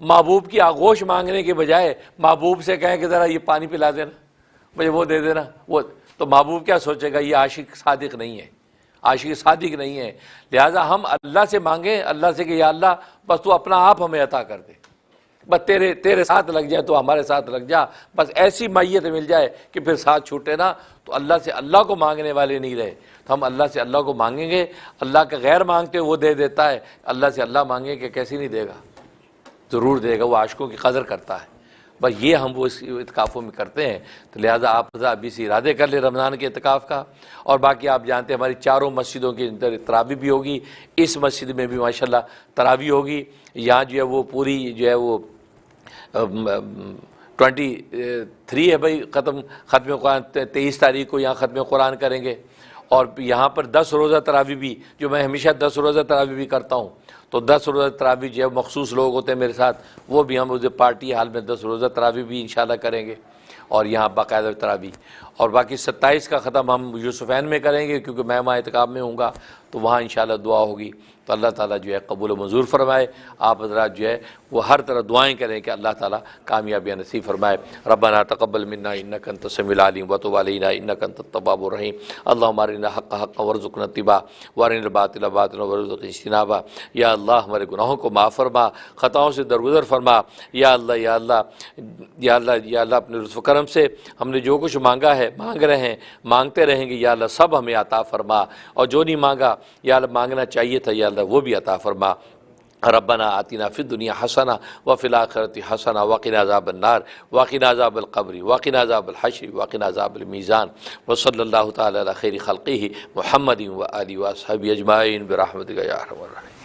محبوب کی آغوش مانگنے کے بجائے محبوب سے کہیں کہ ذرا یہ پانی پلا دینا، مجھے وہ دے دینا، وہ تو محبوب کیا سوچے گا، یہ عاشق صادق نہیں ہے، عاشق صادق نہیں ہے۔ لہٰذا ہم اللہ سے مانگیں، اللہ سے کہ یا اللہ بس تو اپنا آپ ہمیں عطا کر دے، بس تیرے ساتھ لگ جائے تو ہمارے ساتھ لگ جا، بس ایسی میت مل جائے کہ پھر ساتھ چھوٹے نہ۔ تو اللہ سے اللہ کو مانگنے والے نہیں رہے، تو ہم اللہ سے اللہ کو مانگیں گے، اللہ کا غیر مانگتے وہ دے دیتا ہے، اللہ سے اللہ مانگیں کہ کیسے نہیں دے گا، ضرور دے گا، وہ عاشقوں کی قدر کرتا ہے۔ بس یہ ہم وہ اس اعتکافوں میں کرتے ہیں۔ تو لہٰذا آپ ابھی سے ارادے کر لیں رمضان کے اعتکاف کا۔ اور باقی آپ جانتے ہیں ہماری چاروں مسجدوں کے اندر تراویح بھی ہوگی، اس مسجد میں بھی ماشاءاللہ تراویح ہوگی۔ یہاں جو ہے وہ پوری جو ہے وہ 23 ہے بھائی، ختم قرآن 23 تاریخ کو یہاں ختم قرآن کریں گے، اور یہاں پر 10 روزہ تراویح بھی، جو میں ہمیشہ 10 روزہ تراویح بھی کرتا ہوں، تو 10 روزہ تراویح جو ہے مخصوص لوگ ہوتے ہیں میرے ساتھ، وہ بھی ہم اسے پارٹی حال میں 10 روزہ تراویح بھی انشاءاللہ کریں گے، اور یہاں باقاعدہ تراویح۔ اور باقی 27 کا ختم ہم یوسفین میں کریں گے، کیونکہ میں وہاں اعتکاف میں ہوں گا، تو وہاں انشاءاللہ دعا ہوگی۔ تو اللہ تعالیٰ جو ہے قبول و منظور فرمائے۔ آپ حضرات جو ہے وہ ہر طرح دعائیں کریں کہ اللہ تعالیٰ کامیابیاں نصیب فرمائے۔ ربنا تقبل منا انک انت السمیع العلیم وتب علینا انک انت التواب الرحیم۔ اللہم ارنا الحق حقا وارزقنا اتباعہ وارنا الباطل باطلا وارزقنا اجتنابہ۔ یا اللہ ہمارے گناہوں کو معاف فرما، خطاؤں سے درگزر فرما۔ یا اللہ یا اللہ یا اللہ یا اللہ اپنے لطف و کرم سے ہم نے جو کچھ مانگا ہے، مانگ رہے ہیں، مانگتے رہیں گے، یا اللہ سب ہمیں عطا فرما، اور جو نہیں مانگا یا اللہ مانگنا چاہیے تھا یا اللہ وہ بھی عطا فرما۔ ربنا آتنا فی الدنیا حسنہ وفی الآخرۃ حسنہ وقنا عذاب النار وقنا عذاب القبر وقنا عذاب الحشر وقنا عذاب المیزان وصلی اللہ تعالی علی خیر خلقہ محمد وآلہ وصحبہ اجمعین برحمتک یا ارحم الراحمین۔